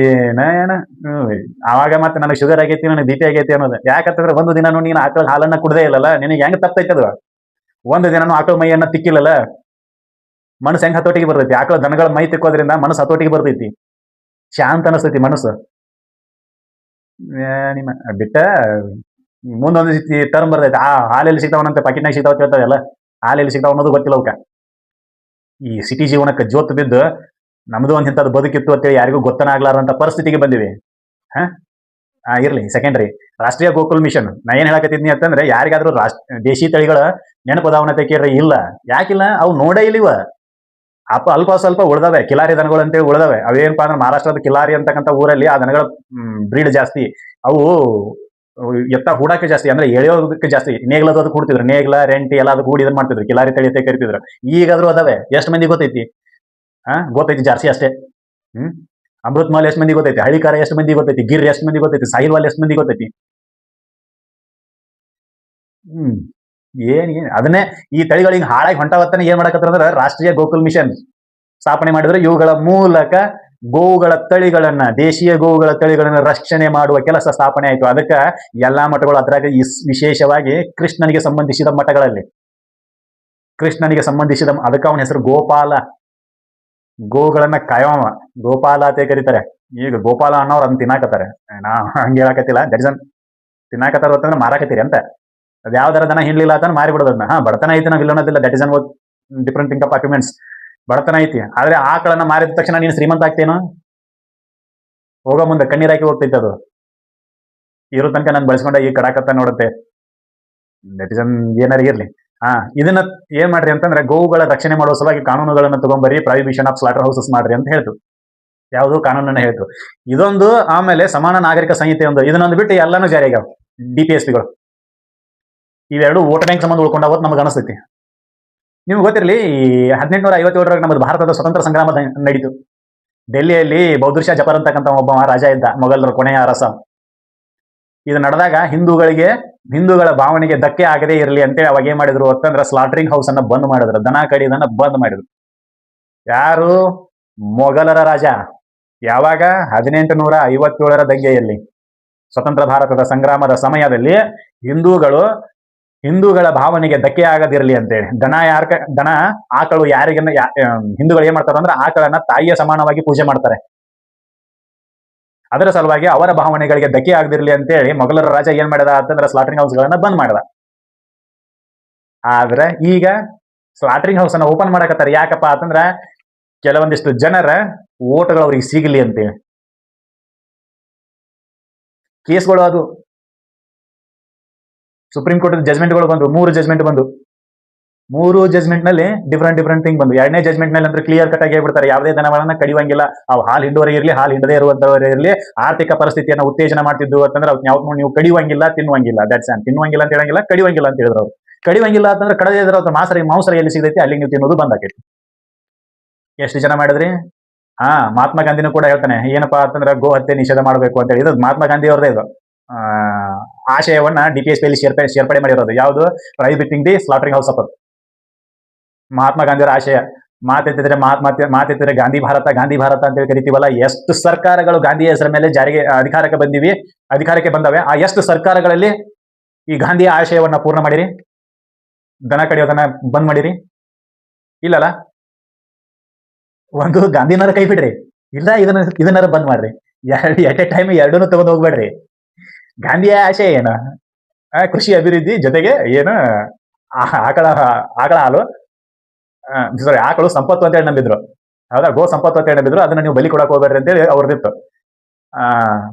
ಏನ ಅವಾಗ ಮತ್ತೆ ನನಗೆ ಶುಗರ್ ಆಗೈತಿ, ನನಗೆ BP ಆಗೈತಿ ಅನ್ನೋದು. ಯಾಕಂತಂದ್ರೆ ಒಂದು ದಿನಾನು ನೀನು ಆಕಳ ಹಾಲನ್ನ ಕುಡ್ದೇ ಇಲ್ಲಲ್ಲ, ನಿನಗೆ ಹೆಂಗ್ ತಪ್ತೈತಿ ಅದು? ಒಂದು ದಿನಾನು ಆಕಳ ಮೈಯನ್ನ ತಿಕ್ಕಿಲ್ಲಲ್ಲ, ಮನಸ್ಸು ಹೆಂಗ್ ಹತೋಟಿಗೆ ಬರ್ತೈತಿ? ಆಕಳ ದನಗಳ ಮೈ ತಿಕ್ಕೋದ್ರಿಂದ ಮನಸ್ಸು ಹತೋಟಿಗೆ ಬರ್ತೈತಿ, ಶಾಂತ ಅನಿಸ್ತೈತಿ ಮನಸ್ಸು. ನಿಮ್ಮ ಬಿಟ್ಟ ಮುಂದೊಂದು ಟರ್ಮ್ ಬರ್ತೈತಿ. ಹಾಲೆಲ್ಲಿ ಸಿಗ್ತಾವನಂತೆ, ಪಾಕಿಟ್ನಾಗ ಸಿಗ್ತಾವ ಹೇಳ್ತಾವಲ್ಲ, ಹಾಲೆಲ್ಲಿ ಸಿಗ್ತಾವ ಅನ್ನೋದು ಗೊತ್ತಿಲ್ಲ ಅವಕ್ಕ. ಈ ಸಿಟಿ ಜೀವನಕ್ಕೆ ಜೋತ್ ಬಿದ್ದು ನಮ್ದು ಒಂದು ಇಂಥದ್ದು ಬದುಕಿತ್ತು ಅಂತೇಳಿ ಯಾರಿಗೂ ಗೊತ್ತನಾಗ್ಲಾರಂತ ಪರಿಸ್ಥಿತಿಗೆ ಬಂದಿವಿ. ಇರ್ಲಿ, ಸೆಕೆಂಡ್ರಿ. ರಾಷ್ಟ್ರೀಯ ಗೋಕುಲ್ ಮಿಷನ್ ನಾ ಏನ್ ಹೇಳಕತ್ತಿದ್ನಿ ಅಂತಂದ್ರೆ, ಯಾರಿಗಾದ್ರೂ ದೇಶಿ ತಳಿಗಳ ನೆನಪದಾವನತೆ ಕೇಳ್ರಿ. ಇಲ್ಲ. ಯಾಕಿಲ್ಲ? ಅವು ನೋಡೇ ಇಲ್ಲಿವ. ಅಲ್ಪ ಸ್ವಲ್ಪ ಉಳ್ದವೆ. ಕಿಲಾರಿ ದನಗಳು ಅಂತೇಳಿ ಉಳ್ದವೆ. ಅವೇನಪ್ಪಾ ಅಂದ್ರೆ ಮಹಾರಾಷ್ಟ್ರದ ಕಿಲಾರಿ ಅಂತಕ್ಕಂಥ ಊರಲ್ಲಿ ಆ ದನಗಳ ಬ್ರೀಡ್ ಜಾಸ್ತಿ. ಅವು ಎತ್ತ ಹೂಡಕ್ಕೆ ಜಾಸ್ತಿ, ಅಂದ್ರೆ ಎಳೆಯೋದಕ್ಕೆ ಜಾಸ್ತಿ. ನೇಗ್ಲದು ಅದು ಕೂಡ್ತಿದ್ರು. ನೇಗ್ಲ ರೆಂಟಿ ಎಲ್ಲ ಅದು ಕೂಡಿ ಇದನ್ನ ಮಾಡ್ತಿದ್ರು. ಕಿಲಾರಿ ತಳಿ ಅಂತ ಕರಿತಿದ್ರು. ಈಗಾದ್ರೂ ಅದಾವೆ. ಎಷ್ಟು ಮಂದಿ ಗೊತ್ತೈತಿ? ಗೊತ್ತೈತಿ ಜಾರ್ಸಿ ಅಷ್ಟೇ. ಅಮೃತ್ ಮಹಲ್ ಎಷ್ಟು ಮಂದಿ ಗೊತ್ತೈತಿ? ಹಳಿಕಾರ ಎಷ್ಟು ಮಂದಿ ಗೊತ್ತೈತಿ? ಗಿರ್ ಎಷ್ಟು ಮಂದಿ ಗೊತ್ತೈತಿ? ಸಾಹಿಲ್ವಾಲ್ ಎಷ್ಟು ಮಂದಿ ಗೊತ್ತೈತಿ? ಏನ್ ಅದನ್ನೇ ಈ ತಳಿಗಳಿಗೆ ಹಾಳಾಗಿ ಹೊಂಟಾವತ್ತನ ಏನ್ ಮಾಡಕತ್ತಾರ? ರಾಷ್ಟ್ರೀಯ ಗೋಕುಲ್ ಮಿಷನ್ ಸ್ಥಾಪನೆ ಮಾಡಿದ್ರೆ ಇವುಗಳ ಮೂಲಕ ಗೋವುಗಳ ತಳಿಗಳನ್ನ, ದೇಶೀಯ ಗೋವುಗಳ ತಳಿಗಳನ್ನ ರಕ್ಷಣೆ ಮಾಡುವ ಕೆಲಸ ಸ್ಥಾಪನೆ ಆಯ್ತು. ಅದಕ್ಕೆ ಎಲ್ಲಾ ಮಠಗಳು, ಅದ್ರಾಗ ವಿಶೇಷವಾಗಿ ಕೃಷ್ಣನಿಗೆ ಸಂಬಂಧಿಸಿದ ಮಠಗಳಲ್ಲಿ ಅದಕ್ಕೆ ಅವನ ಹೆಸರು ಗೋಪಾಲ. ಗೋಗಳನ್ನ ಕಾಯವ ಗೋಪಾಲ ಅಂತ ಕರೀತಾರೆ. ಈಗ ಗೋಪಾಲ ಅನ್ನೋರು ಅದನ್ನ ತಿನ್ನಾಕತ್ತಾರೆ. ನಾ ಹಂಗೆ ಹೇಳಕತ್ತಿಲ್ಲ. ದರ್ಜನ್ ತಿನ್ನಾಕತ್ತಾರ ಅಂತಂದ್ರೆ ಮಾರಾಕತ್ತೀರಿ ಅಂತ. ಅದ್ ಯಾವ್ದಾರ ದನ ಹಿಂಡ್ಲಿಲ್ಲ ಅಂತ ಮಾರಿ ಬಿಡೋದನ್ನ. ಬಡತನ ಐತಿ, ನಾವು ಇಲ್ಲೋನದಿಲ್ಲ. That is an different think of arguments. ಬಡತನ ಐತಿ, ಆದ್ರೆ ಆಕಳನ್ನ ಮಾರಿದ ತಕ್ಷಣ ನೀನು ಶ್ರೀಮಂತ ಆಗ್ತೇನು? ಹೋಗೋ ಮುಂದೆ ಕಣ್ಣೀರಾಕಿ ಹೋಗ್ತೈತೆ ಅದು. ಇರೋ ತನಕ ನಾನು ಬಳಸ್ಕೊಂಡ ಈ ಕಡಾಕತ್ತ ನೋಡುತ್ತೆ ನೆಟಿಸನ್ ಏನಾರ ಇರ್ಲಿ. ಇದನ್ನ ಏನ್ ಮಾಡ್ರಿ ಅಂತಂದ್ರೆ ಗೋವುಗಳ ರಕ್ಷಣೆ ಮಾಡುವ ಸಲುವಾಗಿ ಕಾನೂನುಗಳನ್ನ ತಗೊಂಬರಿ, ಪ್ರೈಬಿಷನ್ ಆಫ್ ಸ್ಲಾಟರ್ ಹೌಸಸ್ ಮಾಡ್ರಿ ಅಂತ ಹೇಳ್ತು. ಯಾವುದು ಕಾನೂನನ್ನ ಹೇಳ್ತು. ಇದೊಂದು, ಆಮೇಲೆ ಸಮಾನ ನಾಗರಿಕ ಸಂಹಿತೆ ಒಂದು, ಇದನ್ನೊಂದು ಬಿಟ್ಟು ಎಲ್ಲಾನು ಜಾರಿಯಾಗ್ಯಾವ DPSPಗಳು. ಇವೆರಡು ವೋಟ್ ಬ್ಯಾಂಕ್ ಸಂಬಂಧ ಉಳ್ಕೊಂಡಾವತ್ ನಮಗೆ ಅನಿಸ್ತೈತಿ. ನಿಮ್ಗೆ ಗೊತ್ತಿರಲಿ, ಈ 1857 ನಮ್ಮದು ಭಾರತದ ಸ್ವತಂತ್ರ ಸಂಗ್ರಾಮ ನಡೀತು. ಡೆಲ್ಲಿಯಲ್ಲಿ ಬೌದ್ಧ ಶಾ ಜಫರ್ ಅಂತಕ್ಕಂಥ ಒಬ್ಬ ರಾಜ ಇದ್ದ, ಮೊಘಲರ ಕೊನೆಯ ಅರಸ. ಇದು ನಡೆದಾಗ ಹಿಂದೂಗಳ ಭಾವನೆಗೆ ಧಕ್ಕೆ ಆಗದೇ ಇರಲಿ ಅಂತೇಳಿ ಅವಾಗ ಏನ್ ಮಾಡಿದ್ರು ಅಂತಂದ್ರೆ ಸ್ಲಾಟರಿಂಗ್ ಹೌಸ್ ಅನ್ನ ಬಂದ್ ಮಾಡಿದ್ರು, ದನ ಕಡಿದನ್ನ ಬಂದ್ ಮಾಡಿದ್ರು. ಯಾರು? ಮೊಘಲರ ರಾಜ. ಯಾವಾಗ? 1857 ದಂಗೆಯಲ್ಲಿ, ಸ್ವತಂತ್ರ ಭಾರತದ ಸಂಗ್ರಾಮದ ಸಮಯದಲ್ಲಿ ಹಿಂದೂಗಳ ಭಾವನೆಗೆ ಧಕ್ಕೆ ಆಗದಿರಲಿ ಅಂತೇಳಿ ದನ ಆಕಳು ಹಿಂದೂಗಳು ಏನ್ ಮಾಡ್ತಾರೆ ಅಂದ್ರೆ ಆಕಳನ್ನ ತಾಯಿಯ ಸಮಾನವಾಗಿ ಪೂಜೆ ಮಾಡ್ತಾರೆ. ಅದರ ಸಲುವಾಗಿ ಅವರ ಭಾವನೆಗಳಿಗೆ ಧಕ್ಕೆ ಆಗದಿರಲಿ ಅಂತೇಳಿ ಮೊಘಲರ ರಾಜ ಏನ್ ಮಾಡಿದ ಅಂತಂದ್ರೆ ಸ್ಲಾಟರಿಂಗ್ ಹೌಸ್ ಗಳನ್ನ ಬಂದ್ ಮಾಡಿದ. ಆದ್ರೆ ಈಗ ಸ್ಲಾಟರಿಂಗ್ ಹೌಸ್ ಅನ್ನ ಓಪನ್ ಮಾಡಕತ್ತಾರೆ. ಯಾಕಪ್ಪ ಅಂತಂದ್ರ ಕೆಲವೊಂದಿಷ್ಟು ಜನರ ಓಟ್ಗಳು ಅವ್ರಿಗೆ ಸಿಗಲಿ ಅಂತೇಳಿ. ಕೇಸ್ಗಳು ಅದು ಸುಪ್ರೀಂ ಕೋರ್ಟ್ ಜಜ್ಮೆಂಟ್ಗಳು ಬಂದು 3 ಜಜ್ಮೆಂಟ್ ಬಂದು 3 ಜಜ್ಮೆಂಟ್ ನಲ್ಲಿ ಡಿಫ್ರೆಂಟ್ ಥಿಂಗ್ ಬಂದು. 2ನೇ ಜಜ್ಮೆಂಟ್ ನಲ್ಲಿ ಅಂದ್ರೆ ಕ್ಲಿಯರ್ ಕಟ್ ಆಗಿ ಹೇಳ್ಬಿಡ್ತಾರೆ, ಯಾವುದೇ ದನಗಳನ್ನ ಕಡಿಯುವಂಗಿಲ್ಲ. ಅವು ಹಾಲು ಹಿಂಡುವರೆ ಇರ್ಲಿ, ಹಾಲು ಹಿಂಡದೇ ಇರುವಂತವರೇ ಇರ್ಲಿ, ಆರ್ಥಿಕ ಪರಿಸ್ಥಿತಿಯನ್ನು ಉತ್ತೇಜನ ಮಾಡ್ತಿದ್ದು ಅಂತಂದ್ರೆ ಯಾವ್ದು ನೀವು ಕಡಿಯುವಂಗಿಲ್ಲ, ತಿನ್ನುವಂಗಿಲ್ಲ. ದಟ್ಸ್ ತಿನ್ನುವಂಗಿಲ್ಲ ಅಂತ ಹೇಳಂಗಿಲ್ಲ, ಕಡಿಯುವಂಗಿಲ್ಲ ಅಂತ ಹೇಳಿದ್ರು. ಅವ್ರು ಕಡಿಯುವಂಗಿಲ್ಲ ಅಂತಂದ್ರೆ ಕಡದೇ ಇರೋ ಮಾಂಸ ಎಲ್ಲಿ ಸಿಗೈತಿ ಅಲ್ಲಿ ನೀವು ತಿನ್ನೋದು ಬಂದಾಕೈತಿ. ಎಷ್ಟು ಜನ ಮಾಡಿದ್ರಿ? ಮಹಾತ್ಮ ಗಾಂಧಿನೂ ಕೂಡ ಹೇಳ್ತಾನೆ, ಏನಪ್ಪಾ ಅಂತಂದ್ರೆ ಗೋ ಹತ್ಯೆ ನಿಷೇಧ ಮಾಡಬೇಕು ಅಂತ ಹೇಳಿ. ಇದು ಮಹಾತ್ಮ ಗಾಂಧಿ ಅವ್ರದೇ ಇದು ಆಶಯವನ್ನ DPSPಯಲ್ಲಿ ಸೇರ್ಪಡೆ ಮಾಡಿರೋದು. ಯಾವುದು? Prohibiting the slaughtering house of. Mahatma Gandhi ಅವರ ಆಶಯ. ಮಾತೆತ್ತಿದ್ರೆ ಗಾಂಧಿ ಭಾರತ ಅಂತ ಹೇಳಿ ಕರಿತೀವಲ್ಲ. ಎಷ್ಟು ಸರ್ಕಾರಗಳು ಗಾಂಧಿಯ ಹೆಸರ ಮೇಲೆ ಅಧಿಕಾರಕ್ಕೆ ಬಂದವೆ. ಆ ಎಷ್ಟು ಸರ್ಕಾರಗಳಲ್ಲಿ ಈ ಗಾಂಧಿಯ ಆಶಯವನ್ನ ಪೂರ್ಣ ಮಾಡಿರಿ? ದನ ಕಡಿಯೋದನ್ನ ಬಂದ್ ಮಾಡಿರಿ? ಇಲ್ಲಲ್ಲ. ಒಂದು ಗಾಂಧಿನರ ಕೈ ಬಿಡ್ರಿ, ಇಲ್ಲ ಇದನ್ನಾರ ಬಂದ್ ಮಾಡ್ರಿ. ಎಟ್ ಎ ಟೈಮ್ ಎರಡನ್ನೂ ತಗೊಂಡ್ ಹೋಗ್ಬೇಡ್ರಿ. ಗಾಂಧಿಯ ಆಶಯ ಏನು? ಕೃಷಿ ಅಭಿವೃದ್ಧಿ ಜೊತೆಗೆ ಏನು ಆಕಳ ಹಾಲು, ಆಕಳು ಸಂಪತ್ತು ಅಂತ ಹೇಳಿ ನಂಬಿದ್ರು. ಹೌದಾ? ಗೋ ಸಂಪತ್ತು ಅಂತ ಹೇಳಿ ನಂಬಿದ್ರು. ಅದನ್ನ ನೀವು ಬಲಿ ಕೊಡಕ್ ಹೋಗ್ಬೇಡ್ರಿ ಅಂತೇಳಿ ಅವ್ರದ್ದಿತ್ತು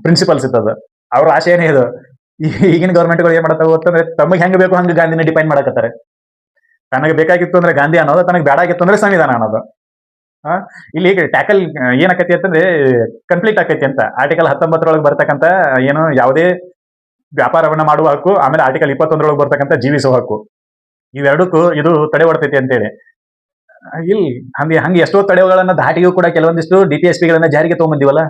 ಪ್ರಿನ್ಸಿಪಲ್ಸ್ ಇತ್ತದು. ಅವ್ರ ಆಶಯನೇ ಇದು. ಈಗಿನ ಗೌರ್ಮೆಂಟ್ಗಳು ಏನ್ ಮಾಡ್ತಾವೆ ಅಂತಂದ್ರೆ ತಮಗೆ ಹೆಂಗ್ ಬೇಕು ಹಂಗ ಗಾಂಧಿನ ಡಿಪೈನ್ ಮಾಡಕತ್ತಾರೆ. ತನಗೆ ಬೇಕಾಗಿತ್ತು ಅಂದ್ರೆ ಗಾಂಧಿ ಅನ್ನೋದು, ತನಗೆ ಬೇಡಾಗಿತ್ತು ಅಂದ್ರೆ ಸಂವಿಧಾನ ಅನ್ನೋದು. ಇಲ್ಲಿ ಟ್ಯಾಕಲ್ ಏನಾಕತಿ ಅಂತಂದ್ರೆ ಕಂಪ್ಲೀಟ್ ಆಕೈತಿ ಅಂತ. ಆರ್ಟಿಕಲ್ 19 ಬರ್ತಕ್ಕಂಥ ಏನು ಯಾವುದೇ ವ್ಯಾಪಾರವನ್ನ ಮಾಡುವ ಹಕ್ಕು, ಆಮೇಲೆ ಆರ್ಟಿಕಲ್ 21 ಬರ್ತಕ್ಕಂಥ ಜೀವಿಸುವ ಹಕ್ಕು, ಇವೆರಡಕ್ಕೂ ಇದು ತಡೆ ಹೊಡ್ತೈತಿ ಅಂತೇಳಿ. ಇಲ್ಲಿ ಹಂಗೆ ಎಷ್ಟೋ ತಡೆಗಳನ್ನ ದಾಟಿಯೂ ಕೂಡ ಕೆಲವೊಂದಿಷ್ಟು DPSPಗಳನ್ನ ಜಾರಿಗೆ ತಗೊಂಬಂದಿವಲ್ಲ.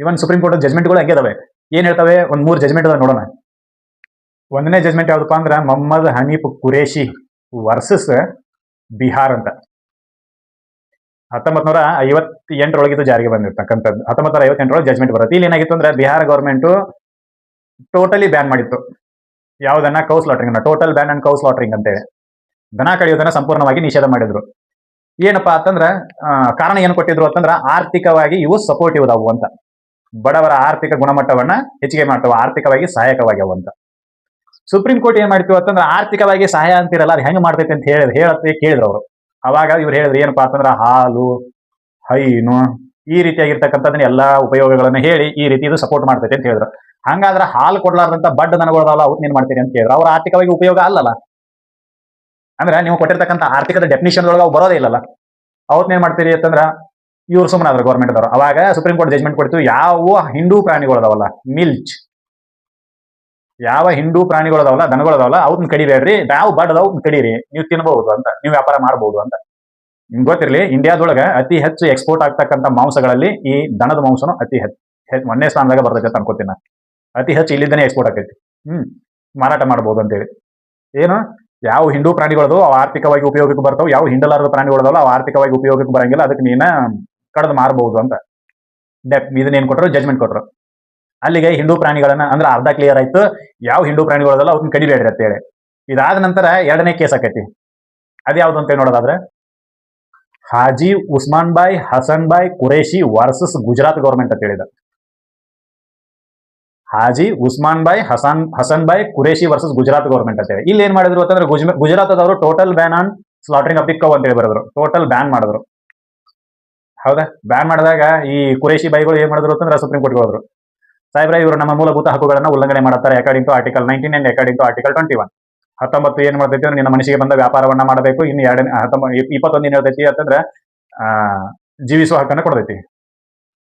ಇವನ್ ಸುಪ್ರೀಂ ಕೋರ್ಟ್ ಜಜ್ಮೆಂಟ್ಗಳು ಹಂಗೆ ಇದಾವೆ. ಏನ್ ಹೇಳ್ತವೆ? 3 ಜಜ್ಮೆಂಟ್ ಅದ ನೋಡೋಣ. 1ನೇ ಜಜ್ಮೆಂಟ್ ಯಾವ್ದಪ್ಪ ಅಂದ್ರ ಮೊಹಮ್ಮದ್ ಹನೀಫ್ ಕುರೇಶಿ ವರ್ಸಸ್ ಬಿಹಾರ್ ಅಂತ. 1958 ಜಾರಿಗೆ ಬಂದಿರ್ತಕ್ಕಂಥದ್ದು. 1958 ಜಜ್ಮೆಂಟ್ ಬರುತ್ತೆ. ಇಲ್ಲಿ ಏನಾಗಿತ್ತು ಅಂದ್ರೆ ಬಿಹಾರ ಗವರ್ಮೆಂಟ್ ಟೋಟಲಿ ಬ್ಯಾನ್ ಮಾಡಿತ್ತು. ಯಾವುದನ್ನ? Cow ಸ್ಲಾಟರಿಂಗ್. Total ban and cow ಸ್ಲಾಟರಿಂಗ್ ಅಂತೇಳಿ ದನ ಕಡಿಯೋದನ್ನ ಸಂಪೂರ್ಣವಾಗಿ ನಿಷೇಧ ಮಾಡಿದ್ರು. ಏನಪ್ಪಾ ಅಂತಂದ್ರ ಕಾರಣ ಏನು ಕೊಟ್ಟಿದ್ರು ಅಂತಂದ್ರ ಆರ್ಥಿಕವಾಗಿ ಇವು ಸಪೋರ್ಟಿವ್ ಅದಾವು ಅಂತ. ಬಡವರ ಆರ್ಥಿಕ ಗುಣಮಟ್ಟವನ್ನ ಹೆಚ್ಚಿಗೆ ಮಾಡ್ತಾವ, ಆರ್ಥಿಕವಾಗಿ ಸಹಾಯಕವಾಗ್ಯಾವ ಅಂತ. ಸುಪ್ರೀಂ ಕೋರ್ಟ್ ಏನ್ ಮಾಡ್ತೀವಿ ಅಂತಂದ್ರೆ ಆರ್ಥಿಕವಾಗಿ ಸಹಾಯ ಅಂತಿರಲ್ಲ, ಅದು ಹೆಂಗ್ ಮಾಡ್ತೈತೆ ಅಂತ ಕೇಳಿದ್ರು ಅವರು. ಅವಾಗ ಇವ್ರು ಹೇಳಿದ್ರು ಏನಪ್ಪಾ ಅಂತಂದ್ರ ಹಾಲು, ಹೈನು, ಈ ರೀತಿಯಾಗಿರ್ತಕ್ಕಂಥದ್ದನ್ನ ಎಲ್ಲಾ ಉಪಯೋಗಗಳನ್ನ ಹೇಳಿ ಈ ರೀತಿ ಇದು ಸಪೋರ್ಟ್ ಮಾಡ್ತೈತೆ ಅಂತ ಹೇಳಿದ್ರು. ಹಂಗಾದ್ರೆ ಹಾಲು ಕೊಡ್ಲಾರ್ದಂತ ಬಡ್ಡ ದನಗಳಲ್ಲ, ಅವ್ರು ಏನ್ ಮಾಡ್ತೀರಿ ಅಂತ ಹೇಳಿದ್ರು. ಅವ್ರ ಆರ್ಥಿಕವಾಗಿ ಉಪಯೋಗ ಅಲ್ಲಲ್ಲ. ಅಂದ್ರೆ ನೀವು ಕೊಟ್ಟಿರ್ತಕ್ಕಂಥ ಆರ್ಥಿಕದ ಡೆಫಿನಿಷನ್ ಒಳಗೆ ಅವು ಬರೋದೇ ಇಲ್ಲಲ್ಲ. ಅವತ್ತೇನ್ ಮಾಡ್ತೀರಿ ಅಂತಂದ್ರ ಇವ್ರು ಸುಮ್ಮನಾದ್ರು ಗೌರ್ಮೆಂಟ್ ಅದವರು. ಅವಾಗ ಸುಪ್ರೀಂ ಕೋರ್ಟ್ ಜಜ್ಮೆಂಟ್ ಕೊಡ್ತು, ಯಾವ ಹಿಂದೂ ಪ್ರಾಣಿಗಳದಾವಲ್ಲ, ಯಾವ ಹಿಂದೂ ಪ್ರಾಣಿಗಳದಾವಲ್ಲ, ದನಗಳದಾವಲ್ಲ, ಅವ್ನ ಕಡಿಬೇಡ್ರಿ. ಯಾವ ಬಡ್ಡದವ್ ಕಡೀರಿ, ನೀವು ತಿನ್ಬಹುದು ಅಂತ, ನೀವು ವ್ಯಾಪಾರ ಮಾಡಬಹುದು ಅಂತ. ನಿಮ್ಗೆ ಗೊತ್ತಿರಲಿ, ಇಂಡಿಯಾದೊಳಗ ಅತಿ ಹೆಚ್ಚು ಎಕ್ಸ್ಪೋರ್ಟ್ ಆಗ್ತಕ್ಕಂಥ ಮಾಂಸಗಳಲ್ಲಿ ಈ ದನದ ಮಾಂಸನು ಅತಿ ಹೆಚ್ಚು 1ನೇ ಸ್ಥಾನದಾಗ ಬರ್ತೈತೆ ಅಂತ ಅನ್ಕೋತೀನಿ ನಾನು. ಅತಿ ಹೆಚ್ಚು ಇಲ್ಲಿದ್ದಾನೆ ಎಕ್ಸ್ಪೋರ್ಟ್ ಆಕೈತಿ. ಮಾರಾಟ ಮಾಡಬಹುದು ಅಂತೇಳಿ. ಏನು? ಯಾವ ಹಿಂದೂ ಪ್ರಾಣಿಗಳದು ಅವು ಆರ್ಥಿಕವಾಗಿ ಉಪಯೋಗಕ್ಕೆ ಬರ್ತಾವ, ಯಾವ ಹಿಂಡಲಾರದ ಪ್ರಾಣಿಗಳದಲ್ಲ ಅವು ಆರ್ಥಿಕವಾಗಿ ಉಪಯೋಗಕ್ಕೆ ಬರಂಗಿಲ್ಲ, ಅದಕ್ಕೆ ನೀನ ಕಡ್ದು ಮಾರಬಹುದು ಅಂತ ಇದನ್ನೇನ್ ಕೊಟ್ಟರು? ಜಜ್ಮೆಂಟ್ ಕೊಟ್ಟರು. ಅಲ್ಲಿಗೆ ಹಿಂದೂ ಪ್ರಾಣಿಗಳನ್ನ ಅಂದ್ರೆ ಅರ್ಧ ಕ್ಲಿಯರ್ ಆಯ್ತು. ಯಾವ ಹಿಂದೂ ಪ್ರಾಣಿಗಳದಲ್ಲ ಅವ್ರನ್ನ ಕಡಿಬೇಡ್ರಿ ಅಂತ ಹೇಳಿ. ಇದಾದ ನಂತರ 2ನೇ ಕೇಸ್ ಆಕೈತಿ. ಅದ್ಯಾವ್ದು ಅಂತ ನೋಡೋದಾದ್ರೆ ಹಾಜಿ ಉಸ್ಮಾನ್ ಬಾಯ್ ಹಸನ್ ಬಾಯ್ ಕುರೇಶಿ ವರ್ಸಸ್ ಗುಜರಾತ್ ಗೌರ್ಮೆಂಟ್ ಅಂತ ಹೇಳಿದ. ಹಾಜಿ ಉಸ್ಮಾನ್ ಬಾಯ್ ಹಸನ್ ಬಾಯ್ ಕುರೇಶಿ ವರ್ಸಸ್ ಗುಜರಾತ್ ಗೌರ್ಮೆಂಟ್ ಅಂತ ಹೇಳಿ. ಇಲ್ಲಿ ಏನ್ ಮಾಡಿದ್ರು ಅಂತಂದ್ರೆ ಗುಜರಾತ್ ಅದವರು total ban on slaughtering of the cow ಅಂತ ಹೇಳಿ ಬರೆದ್ರು. ಟೋಟಲ್ ಬ್ಯಾನ್ ಮಾಡಿದ್ರು. ಹೌದಾ? ಬ್ಯಾನ್ ಮಾಡಿದಾಗ ಈ ಕುರೇಶಿ ಬಾಯಿಗಳು ಏನ್ ಮಾಡಿದ್ರು ಅಂತಂದ್ರೆ ಸುಪ್ರೀಂ ಕೋರ್ಟ್ಗೆ ಹೋದ್ರು. ಸಾಹೇಬ್ರೆ ಇವರು ನಮ್ಮ ಮೂಲಭೂತ ಹಕ್ಕುಗಳನ್ನ ಉಲ್ಲಂಘನೆ ಮಾಡುತ್ತಾರೆ according to article 19 and according to article 21. 19 ಏನ್ ಮಾಡ್ತೈತಿ ಅಂದ್ರೆ ನಿನ್ನ ಮನಸ್ಸಿಗೆ ಬಂದ ವ್ಯಾಪಾರವನ್ನ ಮಾಡಬೇಕು. ಇನ್ನು 21 ಏನ್ ಹೇಳ್ತೈತಿ ಅಂತಂದ್ರೆ ಜೀವಿಸುವ ಹಕ್ಕನ್ನ ಕೊಡ್ತೈತಿ.